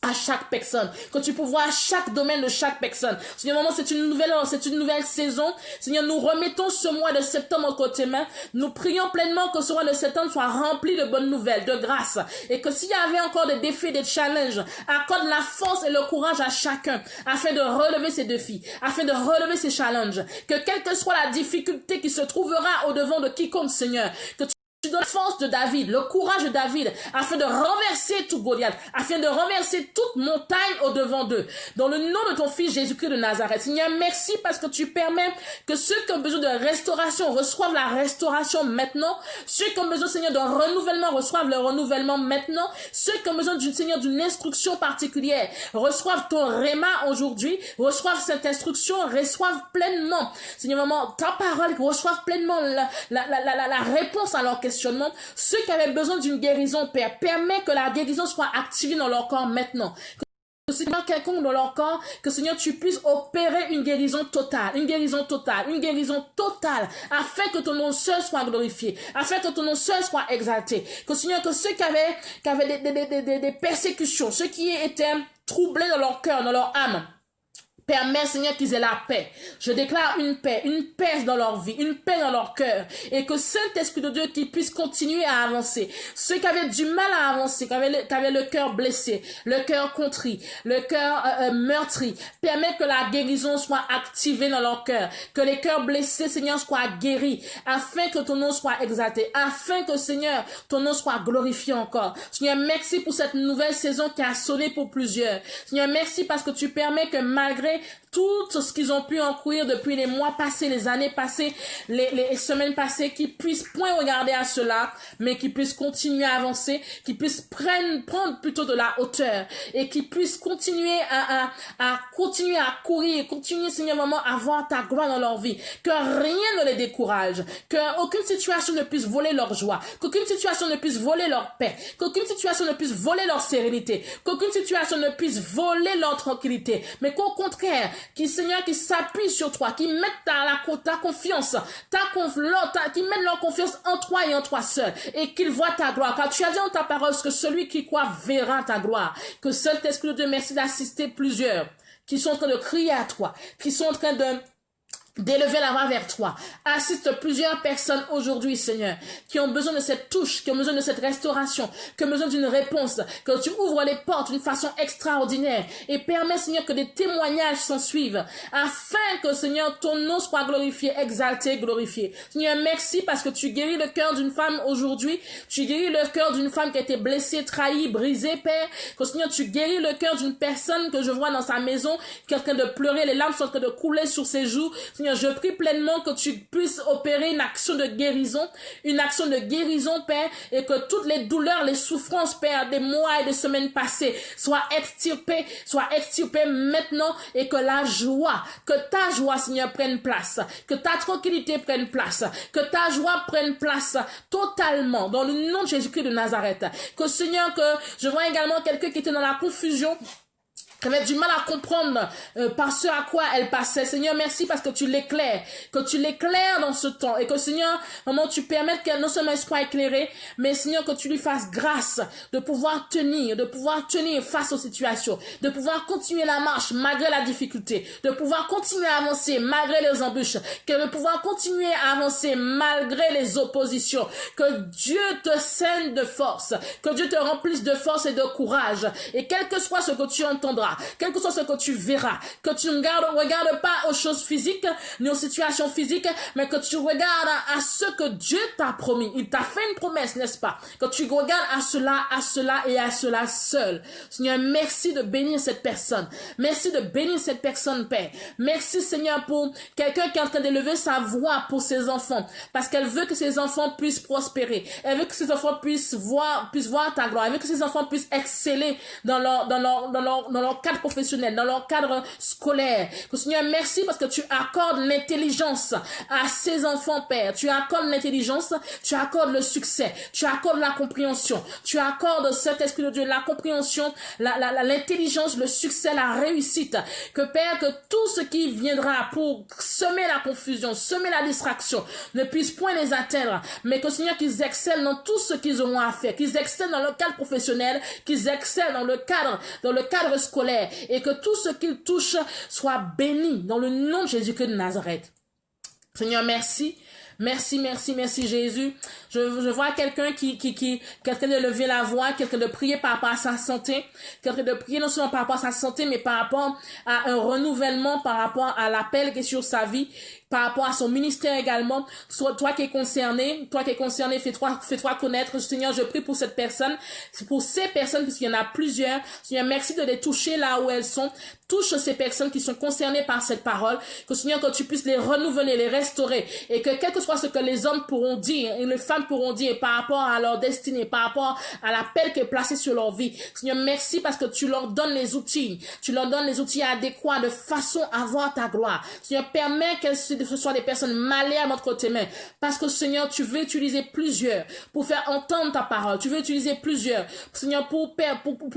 à chaque personne, que tu pourvois à chaque domaine de chaque personne. Seigneur, maman, c'est une nouvelle saison. Seigneur, nous remettons ce mois de septembre entre tes mains. Nous prions pleinement que ce mois de septembre soit rempli de bonnes nouvelles, de grâce. Et que s'il y avait encore des défis, des challenges, accorde la force et le courage à chacun, afin de relever ces défis, afin de relever ces challenges. Que quelle que soit la difficulté qui se trouvera au devant de quiconque, Seigneur, que tu donnes la force de David, le courage de David, afin de renverser tout Goliath, afin de renverser toute montagne au devant d'eux. Dans le nom de ton Fils Jésus-Christ de Nazareth. Seigneur, merci parce que tu permets que ceux qui ont besoin de restauration reçoivent la restauration maintenant. Ceux qui ont besoin, Seigneur, d'un renouvellement reçoivent le renouvellement maintenant. Ceux qui ont besoin d'une instruction particulière reçoivent ton réma aujourd'hui, reçoivent cette instruction, reçoivent pleinement, Seigneur, maman, ta parole, reçoivent pleinement la réponse à leur question. Ceux qui avaient besoin d'une guérison, Père, permets que la guérison soit activée dans leur corps maintenant. Que Seigneur, quelconque dans leur corps, que Seigneur, tu puisses opérer une guérison totale, afin que ton nom seul soit glorifié, afin que ton nom seul soit exalté. Que Seigneur, que ceux qui avaient des persécutions, ceux qui étaient troublés dans leur cœur, dans leur âme, permets, Seigneur, qu'ils aient la paix. Je déclare une paix dans leur vie, une paix dans leur cœur. Et que Saint-Esprit de Dieu qui puisse continuer à avancer. Ceux qui avaient du mal à avancer, qui avaient le cœur blessé, le cœur contrit, le cœur meurtri, permets que la guérison soit activée dans leur cœur. Que les cœurs blessés, Seigneur, soient guéris. Afin que ton nom soit exalté. Afin que, Seigneur, ton nom soit glorifié encore. Seigneur, merci pour cette nouvelle saison qui a sonné pour plusieurs. Seigneur, merci parce que tu permets que malgré tout ce qu'ils ont pu encourir depuis les mois passés, les années passées, les semaines passées, qu'ils puissent point regarder à cela, mais qu'ils puissent continuer à avancer, qu'ils puissent prendre plutôt de la hauteur et qu'ils puissent continuer à courir, continuer, Seigneur, vraiment à voir ta gloire dans leur vie. Que rien ne les décourage, qu'aucune situation ne puisse voler leur joie, qu'aucune situation ne puisse voler leur paix, qu'aucune situation ne puisse voler leur sérénité, qu'aucune situation ne puisse voler leur tranquillité, mais qu'au contraire, qui, Seigneur, qui s'appuient sur toi, qui mettent ta confiance, qui mettent leur confiance en toi et en toi seul, et qu'ils voient ta gloire. Car tu as dit dans ta parole que celui qui croit verra ta gloire. Que Saint-Esprit de Dieu, merci d'assister plusieurs qui sont en train de crier à toi, qui sont en train de d'élever la voix vers toi. Assiste plusieurs personnes aujourd'hui, Seigneur, qui ont besoin de cette touche, qui ont besoin de cette restauration, qui ont besoin d'une réponse, que tu ouvres les portes d'une façon extraordinaire et permets, Seigneur, que des témoignages s'en suivent, afin que, Seigneur, ton nom soit glorifié, exalté, glorifié. Seigneur, merci parce que tu guéris le cœur d'une femme aujourd'hui, tu guéris le cœur d'une femme qui a été blessée, trahie, brisée, Père, que, Seigneur, tu guéris le cœur d'une personne que je vois dans sa maison, qui est en train de pleurer, les larmes sont en train de couler sur ses joues. Seigneur, je prie pleinement que tu puisses opérer une action de guérison, Père, et que toutes les douleurs, les souffrances, Père, des mois et des semaines passées soient extirpées maintenant, et que la joie, que ta joie, Seigneur, prenne place, que ta tranquillité prenne place, que ta joie prenne place totalement dans le nom de Jésus-Christ de Nazareth. Que, Seigneur, que je vois également quelqu'un qui était dans la confusion, qui avait du mal à comprendre par ce à quoi elle passait. Seigneur, merci parce que tu l'éclaires dans ce temps, et que, Seigneur, maman, tu permettes qu'elle non seulement soit éclairée, mais, Seigneur, que tu lui fasses grâce de pouvoir tenir face aux situations, de pouvoir continuer la marche malgré la difficulté, de pouvoir continuer à avancer malgré les embûches, de pouvoir continuer à avancer malgré les oppositions. Que Dieu te scène de force, que Dieu te remplisse de force et de courage, et quel que soit ce que tu entendras, quel que soit ce que tu verras, que tu ne regardes pas aux choses physiques, ni aux situations physiques, mais que tu regardes à ce que Dieu t'a promis. Il t'a fait une promesse, n'est-ce pas? Que tu regardes à cela et à cela seul. Seigneur, merci de bénir cette personne. Merci de bénir cette personne, Père. Merci, Seigneur, pour quelqu'un qui est en train d'élever sa voix pour ses enfants, parce qu'elle veut que ses enfants puissent prospérer. Elle veut que ses enfants puissent voir ta gloire. Elle veut que ses enfants puissent exceller dans leur cadre professionnel, dans leur cadre scolaire. Que, Seigneur, merci parce que tu accordes l'intelligence à ces enfants, Père. Tu accordes l'intelligence, tu accordes le succès, tu accordes la compréhension, tu accordes, cet Esprit de Dieu, la compréhension, l'intelligence, le succès, la réussite. Que, Père, que tout ce qui viendra pour semer la confusion, semer la distraction, ne puisse point les atteindre, mais que, Seigneur, qu'ils excellent dans tout ce qu'ils auront à faire, qu'ils excellent dans le cadre professionnel, qu'ils excellent dans le cadre scolaire, et que tout ce qu'ils touchent soit béni dans le nom de Jésus-Christ de Nazareth. Seigneur, merci. Merci Jésus. Je vois quelqu'un qui quelqu'un de lever la voix, quelqu'un de prier par rapport à sa santé, quelqu'un de prier non seulement par rapport à sa santé, mais par rapport à un renouvellement, par rapport à l'appel qui est sur sa vie, par rapport à son ministère également. Toi qui es concerné, fais-toi connaître. Seigneur, je prie pour cette personne, pour ces personnes, puisqu'il y en a plusieurs. Seigneur, merci de les toucher là où elles sont. Touche ces personnes qui sont concernées par cette parole. Que, Seigneur, que tu puisses les renouveler, les restaurer, et que quel que soit ce que les hommes pourront dire et les femmes pourront dire par rapport à leur destinée, par rapport à l'appel qui est placé sur leur vie. Seigneur, merci parce que tu leur donnes les outils. Tu leur donnes les outils adéquats de façon à voir ta gloire. Seigneur, permets que ce soit des personnes malléables entre tes mains. Parce que, Seigneur, tu veux utiliser plusieurs pour faire entendre ta parole. Tu veux utiliser plusieurs, Seigneur, pour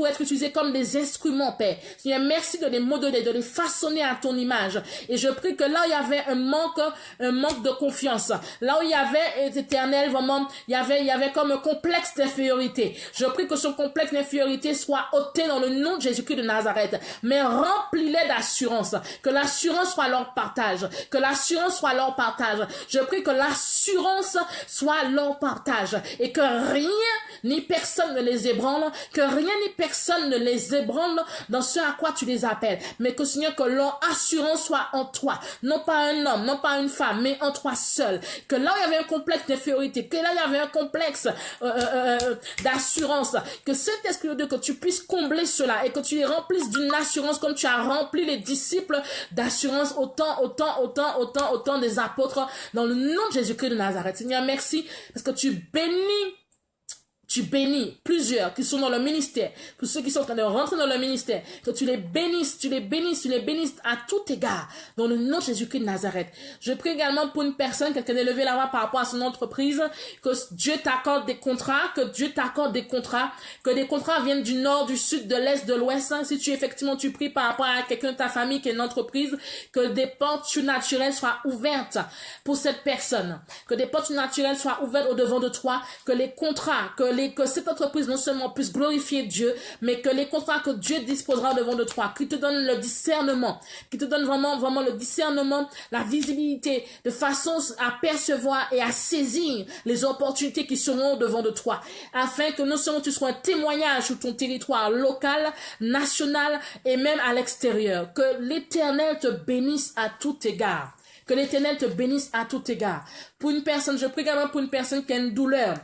être utilisés comme des instruments, Père. Seigneur, merci de les modeler, de les façonner à ton image. Et je prie que là où il y avait un manque de confiance, là où il y avait, Éternel, vraiment, il y avait comme un complexe d'infériorité. Je prie que ce complexe d'infériorité soit ôté dans le nom de Jésus-Christ de Nazareth. Mais remplis-les d'assurance. Que l'assurance soit leur partage. Que l'assurance soit leur partage. Je prie que l'assurance soit leur partage. Et que rien ni personne ne les ébranle. Que rien ni personne ne les ébranle dans ce à quoi tu les appelles. Mais que, Seigneur, que leur assurance soit en toi. Non pas un homme, non pas une femme, mais en toi seul. Que là où il y avait un complexe d'infériorité, que là il y avait un complexe d'assurance, que cet Esprit de Dieu, que tu puisses combler cela et que tu les remplisses d'une assurance comme tu as rempli les disciples d'assurance autant des apôtres dans le nom de Jésus-Christ de Nazareth. Seigneur, merci parce que tu bénis plusieurs qui sont dans le ministère, pour ceux qui sont en train de rentrer dans le ministère, que tu les bénisses à tout égard, dans le nom de Jésus-Christ de Nazareth. Je prie également pour une personne qui a levé la voix par rapport à son entreprise, que Dieu t'accorde des contrats, que des contrats viennent du nord, du sud, de l'est, de l'ouest. Si tu pries par rapport à quelqu'un de ta famille qui est une entreprise, que des portes surnaturelles soient ouvertes pour cette personne, que des portes surnaturelles soient ouvertes au devant de toi, que les contrats, que les que cette entreprise non seulement puisse glorifier Dieu, mais que les contrats que Dieu disposera devant de toi, qui te donne le discernement, qui te donne vraiment le discernement, la visibilité, de façon à percevoir et à saisir les opportunités qui seront devant de toi, afin que non seulement tu sois un témoignage sur ton territoire local, national et même à l'extérieur. Que l'Éternel te bénisse à tout égard. Que l'Éternel te bénisse à tout égard. Pour une personne, je prie également pour une personne qui a une douleur.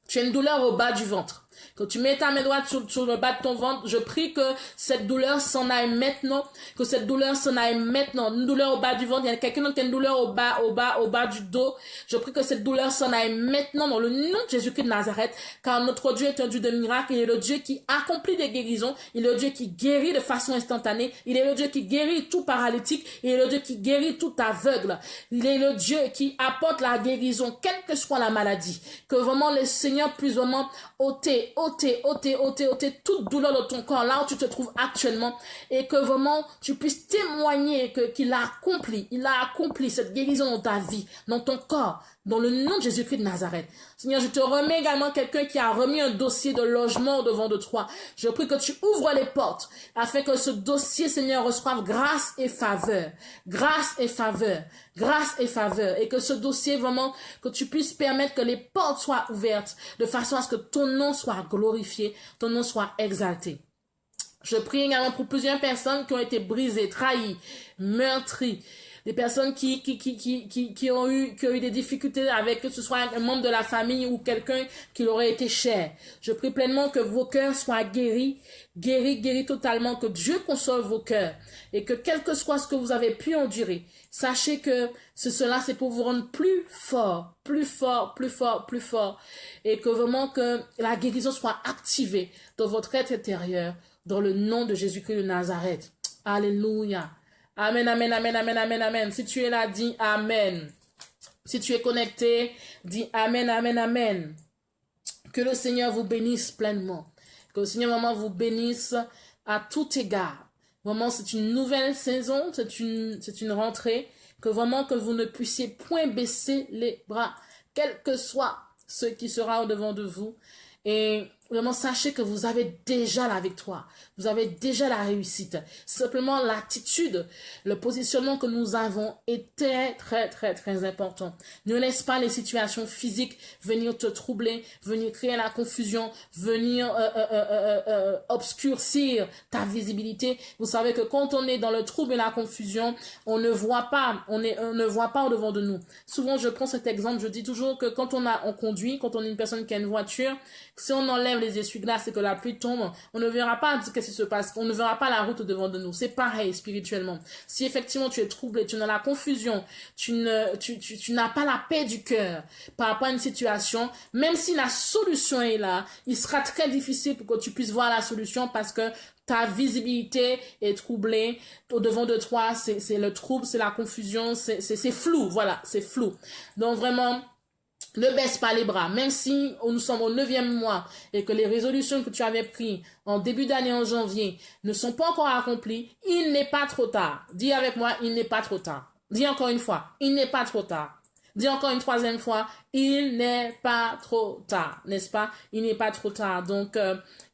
Tu as une douleur au bas du ventre. Quand tu mets ta main droite sur le bas de ton ventre, je prie que cette douleur s'en aille maintenant, que cette douleur s'en aille maintenant. Une douleur au bas du ventre, il y a quelqu'un d'autre qui a une douleur au bas du dos. Je prie que cette douleur s'en aille maintenant dans le nom de Jésus-Christ de Nazareth, car notre Dieu est un Dieu de miracles, il est le Dieu qui accomplit des guérisons, il est le Dieu qui guérit de façon instantanée, il est le Dieu qui guérit tout paralytique, il est le Dieu qui guérit tout aveugle, il est le Dieu qui apporte la guérison, quelle que soit la maladie. Que vraiment le Seigneur puisse vraiment ôter toute douleur de ton corps, là où tu te trouves actuellement, et que vraiment tu puisses témoigner qu'il a accompli cette guérison dans ta vie, dans ton corps, dans le nom de Jésus-Christ de Nazareth. Seigneur, je te remets également quelqu'un qui a remis un dossier de logement devant de toi. Je prie que tu ouvres les portes afin que ce dossier, Seigneur, reçoive grâce et faveur. Grâce et faveur. Grâce et faveur. Et que ce dossier, vraiment, que tu puisses permettre que les portes soient ouvertes de façon à ce que ton nom soit glorifié, ton nom soit exalté. Je prie également pour plusieurs personnes qui ont été brisées, trahies, meurtries. Des personnes qui ont eu des difficultés avec, que ce soit un membre de la famille ou quelqu'un qui leur aurait été cher. Je prie pleinement que vos cœurs soient guéris totalement, que Dieu console vos cœurs et que quel que soit ce que vous avez pu endurer, sachez que cela c'est pour vous rendre plus fort et que vraiment que la guérison soit activée dans votre être intérieur dans le nom de Jésus-Christ de Nazareth. Alléluia. Amen, amen, amen, amen, amen, amen. Si tu es là, dis Amen. Si tu es connecté, dis Amen, amen, amen. Que le Seigneur vous bénisse pleinement. Que le Seigneur vraiment vous bénisse à tout égard. Vraiment, c'est une nouvelle saison, c'est une rentrée. Que vraiment que vous ne puissiez point baisser les bras, quel que soit ce qui sera au-devant de vous. Et vraiment, sachez que vous avez déjà la victoire. Vous avez déjà la réussite. Simplement, l'attitude, le positionnement que nous avons est très, très, très, très important. Ne laisse pas les situations physiques venir te troubler, venir créer la confusion, venir obscurcir ta visibilité. Vous savez que quand on est dans le trouble et la confusion, on ne voit pas, on ne voit pas au-devant de nous. Souvent, je prends cet exemple, je dis toujours que quand on conduit, quand on est une personne qui a une voiture, si on enlève les essuie-glaces et que la pluie tombe, on ne verra pas ce qui se passe, on ne verra pas la route devant de nous. C'est pareil spirituellement. Si effectivement tu es troublé, tu es dans la confusion, tu n'as pas la paix du cœur par rapport à une situation, même si la solution est là, il sera très difficile pour que tu puisses voir la solution parce que ta visibilité est troublée. Au devant de toi, c'est le trouble, c'est la confusion, c'est flou, voilà, c'est flou. Donc vraiment, ne baisse pas les bras, même si nous sommes au 9e mois et que les résolutions que tu avais prises en début d'année en janvier ne sont pas encore accomplies, il n'est pas trop tard. Dis avec moi, il n'est pas trop tard. Dis encore une fois, il n'est pas trop tard. Dis encore une 3e fois, il n'est pas trop tard, n'est-ce pas? Il n'est pas trop tard. Donc,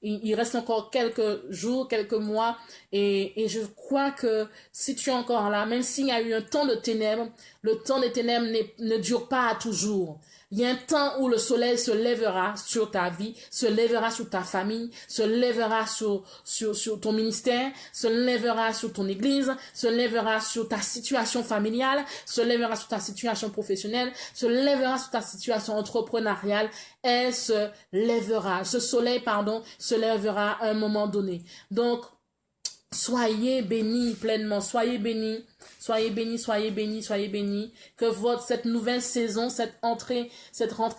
il reste encore quelques jours, quelques mois. Et je crois que si tu es encore là, même s'il y a eu un temps de ténèbres, le temps des ténèbres ne dure pas à toujours. Il y a un temps où le soleil se lèvera sur ta vie, se lèvera sur ta famille, se lèvera sur ton ministère, se lèvera sur ton église, se lèvera sur ta situation familiale, se lèvera sur ta situation professionnelle, se lèvera sur ta situation entrepreneuriale. Elle se lèvera. Ce soleil, se lèvera à un moment donné. Donc, soyez bénis pleinement, soyez bénis. Soyez bénis, soyez bénis, soyez bénis. Que cette nouvelle saison, cette rentrée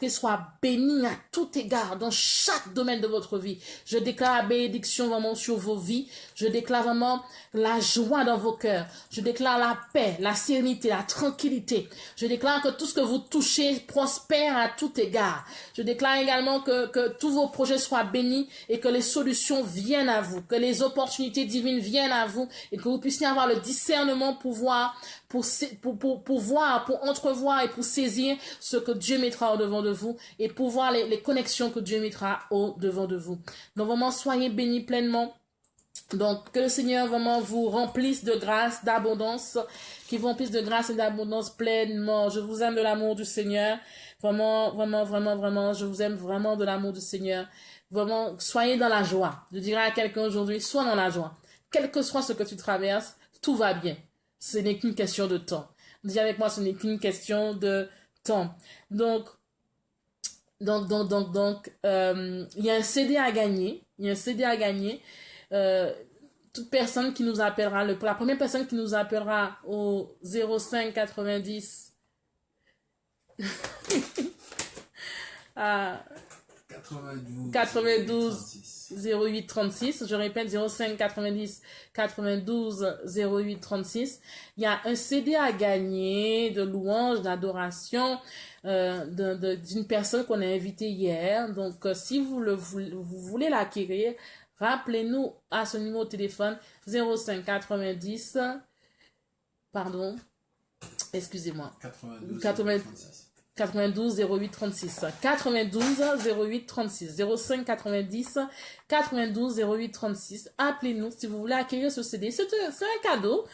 soit bénie à tout égard, dans chaque domaine de votre vie. Je déclare la bénédiction vraiment sur vos vies. Je déclare vraiment la joie dans vos cœurs. Je déclare la paix, la sérénité, la tranquillité. Je déclare que tout ce que vous touchez prospère à tout égard. Je déclare également que tous vos projets soient bénis et que les solutions viennent à vous, que les opportunités divines viennent à vous et que vous puissiez avoir le discernement pour pour voir, pour entrevoir et pour saisir ce que Dieu mettra au devant de vous et pour voir les connexions que Dieu mettra au devant de vous. Donc vraiment, soyez bénis pleinement. Donc, que le Seigneur vraiment vous remplisse de grâce, d'abondance, qu'il vous remplisse de grâce et d'abondance pleinement. Je vous aime de l'amour du Seigneur. Vraiment, vraiment, vraiment, vraiment, je vous aime vraiment de l'amour du Seigneur. Vraiment, soyez dans la joie. Je dirais à quelqu'un aujourd'hui, sois dans la joie. Quel que soit ce que tu traverses, tout va bien. Ce n'est qu'une question de temps. Dis avec moi, ce n'est qu'une question de temps. Donc, il y a un CD à gagner. Il y a un CD à gagner. Euh, Toute personne qui nous appellera, la première personne qui nous appellera au 05 90 à 92 08 36, je répète 05 90 92 08 36, il y a un CD à gagner de louanges, d'adoration d'une personne qu'on a invitée hier. Donc si vous voulez l'acquérir, rappelez-nous à ce numéro de téléphone 05 90, pardon, excusez-moi, 92 08 36 92 08 36 05 90 92 08 36. Appelez-nous si vous voulez acquérir ce CD. C'est un cadeau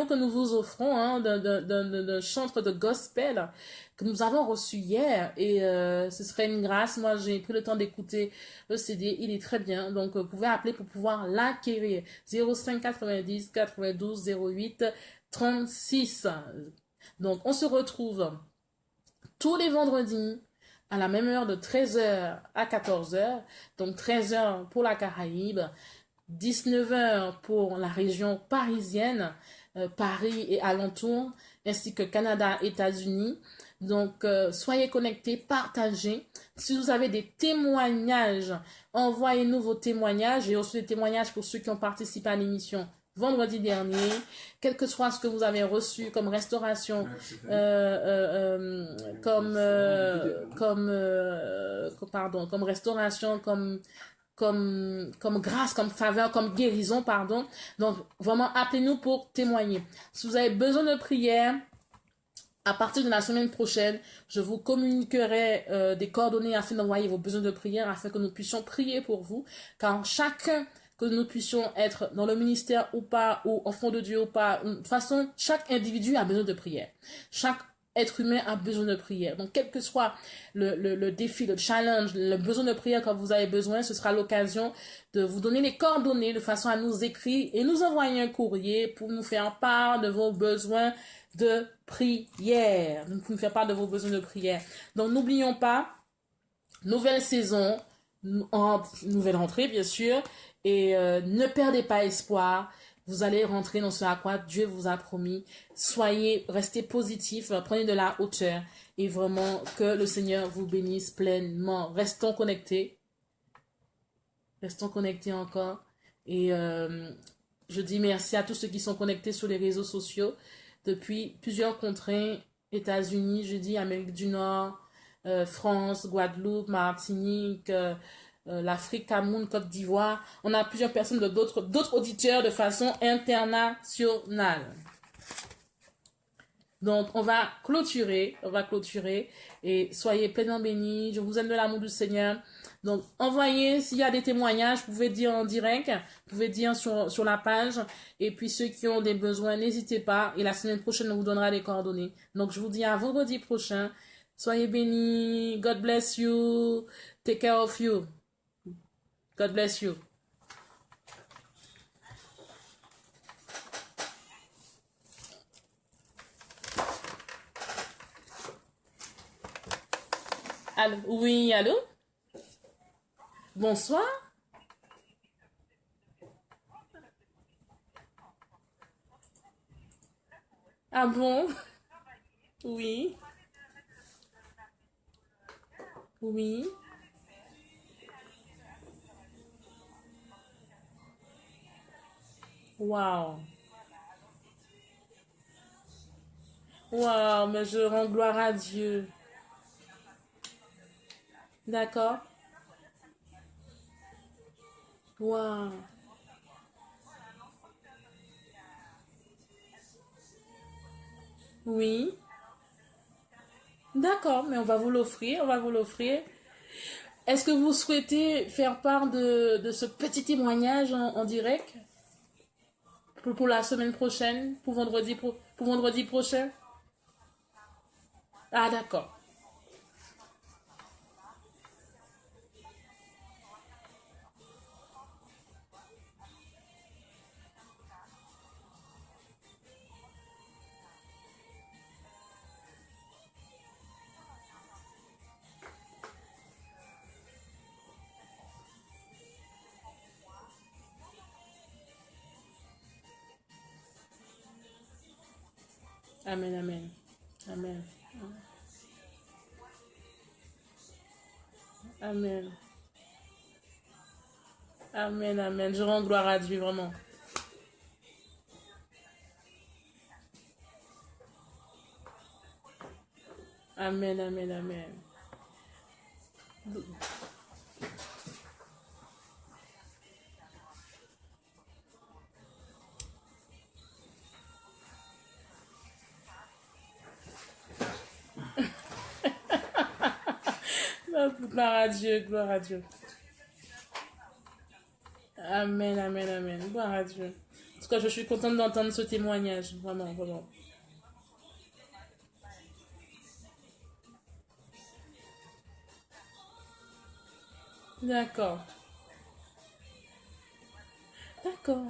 que nous vous offrons d'un chantre de gospel que nous avons reçu hier et ce serait une grâce. Moi j'ai pris le temps d'écouter le CD, il est très bien, donc vous pouvez appeler pour pouvoir l'acquérir. 05 90 92 08 36. Donc on se retrouve tous les vendredis à la même heure de 13h à 14h, donc 13h pour la Caraïbe, 19h pour la région parisienne, Paris et alentours, ainsi que Canada, États-Unis. Donc, soyez connectés, partagez. Si vous avez des témoignages, envoyez-nous vos témoignages. J'ai reçu des témoignages pour ceux qui ont participé à l'émission vendredi dernier, quel que soit ce que vous avez reçu comme restauration, comme restauration, comme grâce, comme faveur, comme guérison, pardon. Donc, vraiment, appelez-nous pour témoigner. Si vous avez besoin de prière, à partir de la semaine prochaine, je vous communiquerai des coordonnées afin d'envoyer vos besoins de prière, afin que nous puissions prier pour vous, car chacun que nous puissions être dans le ministère ou pas, ou enfant de Dieu ou pas. De toute façon, chaque individu a besoin de prière. Chaque être humain a besoin de prière. Donc, quel que soit le défi, le challenge, le besoin de prière que vous avez besoin, ce sera l'occasion de vous donner les coordonnées de façon à nous écrire et nous envoyer un courrier pour nous faire part de vos besoins de prière. Nous faire part de vos besoins de prière. Donc, n'oublions pas, nouvelle saison, nouvelle rentrée, bien sûr. Et ne perdez pas espoir. Vous allez rentrer dans ce à quoi Dieu vous a promis. Restez positifs, prenez de la hauteur. Et vraiment, que le Seigneur vous bénisse pleinement. Restons connectés. Restons connectés encore. Et je dis merci à tous ceux qui sont connectés sur les réseaux sociaux. Depuis plusieurs contrées, États-Unis, je dis Amérique du Nord, France, Guadeloupe, Martinique, l'Afrique, Cameroun, Côte d'Ivoire. On a plusieurs personnes d'autres auditeurs de façon internationale. Donc, on va clôturer et soyez pleinement bénis. Je vous aime de l'amour du Seigneur. Donc, envoyez, s'il y a des témoignages, vous pouvez dire en direct, vous pouvez dire sur la page. Et puis, ceux qui ont des besoins, n'hésitez pas. Et la semaine prochaine, on vous donnera les coordonnées. Donc, je vous dis à vendredi prochain. Soyez bénis. God bless you. Take care of you. God bless you. Allô? Oui, allô? Bonsoir. Ah bon? Oui. Oui. Wow. Wow, mais je rends gloire à Dieu. D'accord? Wow. Oui. D'accord, mais on va vous l'offrir, on va vous l'offrir. Est-ce que vous souhaitez faire part de ce petit témoignage en direct pour la semaine prochaine, pour vendredi prochain? Ah, d'accord. Amen, amen. Amen. Amen. Amen, amen. Je rends gloire à Dieu, vraiment. Amen, amen, amen. Gloire à Dieu, gloire à Dieu. Amen, amen, amen. Gloire à Dieu. En tout cas, je suis contente d'entendre ce témoignage. Vraiment, vraiment. D'accord. D'accord.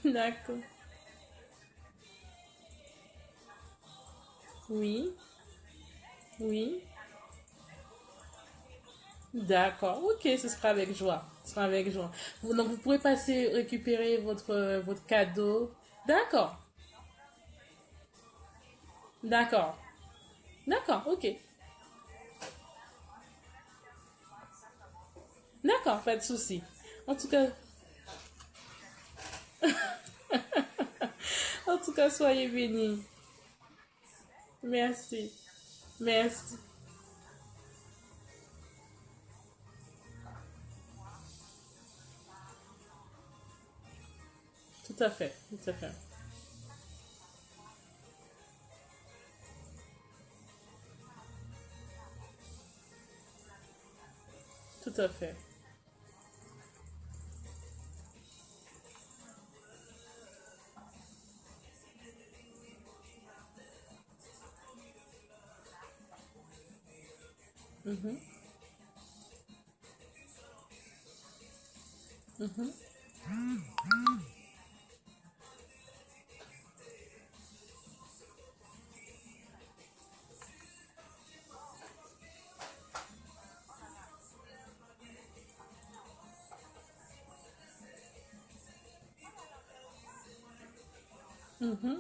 D'accord. Oui. Oui. D'accord. Ok, ce sera avec joie. Ce sera avec joie. Donc, vous pourrez passer récupérer votre cadeau. D'accord. D'accord. D'accord. Ok. D'accord. Pas de souci. En tout cas, en tout cas, soyez bénis. Merci. Merci. Tout à fait. Tout à fait. Tout à fait. Mhm. Mhm. Mhm.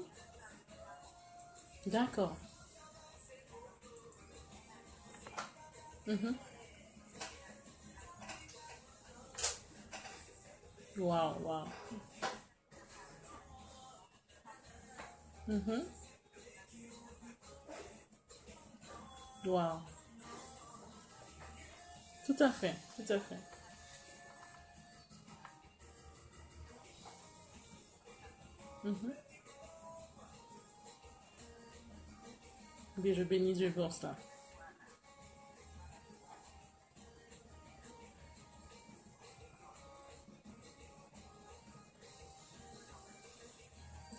D'accord. Mhm. Wow, wow. Mhm. Wow. Tout à fait. Tout à fait. Mhm. Bien, je bénis Dieu pour ça.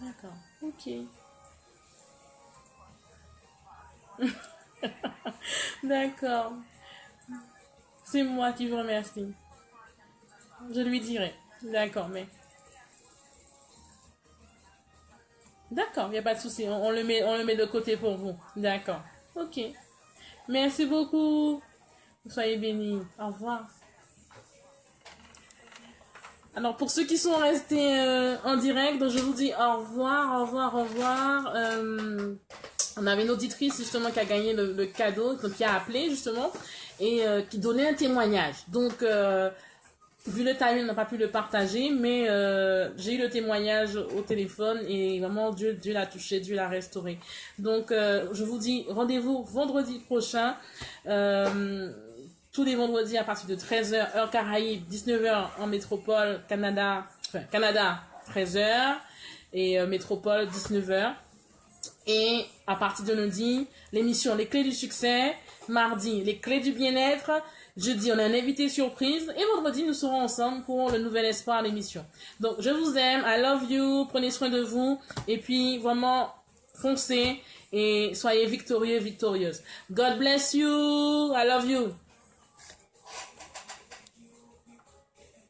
D'accord. Ok. D'accord. C'est moi qui vous remercie. Je lui dirai. D'accord, mais. D'accord, il n'y a pas de souci. On le met de côté pour vous. D'accord. Ok. Merci beaucoup. Soyez bénis. Au revoir. Alors, pour ceux qui sont restés en direct, donc je vous dis au revoir, au revoir, au revoir. On avait une auditrice justement qui a gagné le cadeau, donc qui a appelé justement et qui donnait un témoignage. Donc, vu le timing, on n'a pas pu le partager, mais j'ai eu le témoignage au téléphone et vraiment Dieu l'a touché, Dieu l'a restauré. Donc, je vous dis rendez-vous vendredi prochain. Euh, tous les vendredis à partir de 13h, heure Caraïbe, 19h en métropole, Canada, enfin, Canada, 13h. et Métropole 19h. Et à partir de lundi, l'émission Les Clés du Succès. Mardi, Les Clés du Bien-être. Jeudi, on a un invité surprise. Et vendredi, nous serons ensemble pour le Nouvel Espoir, l'émission. Donc, je vous aime. I love you. Prenez soin de vous. Et puis, vraiment, foncez et soyez victorieux, victorieuses. God bless you. I love you.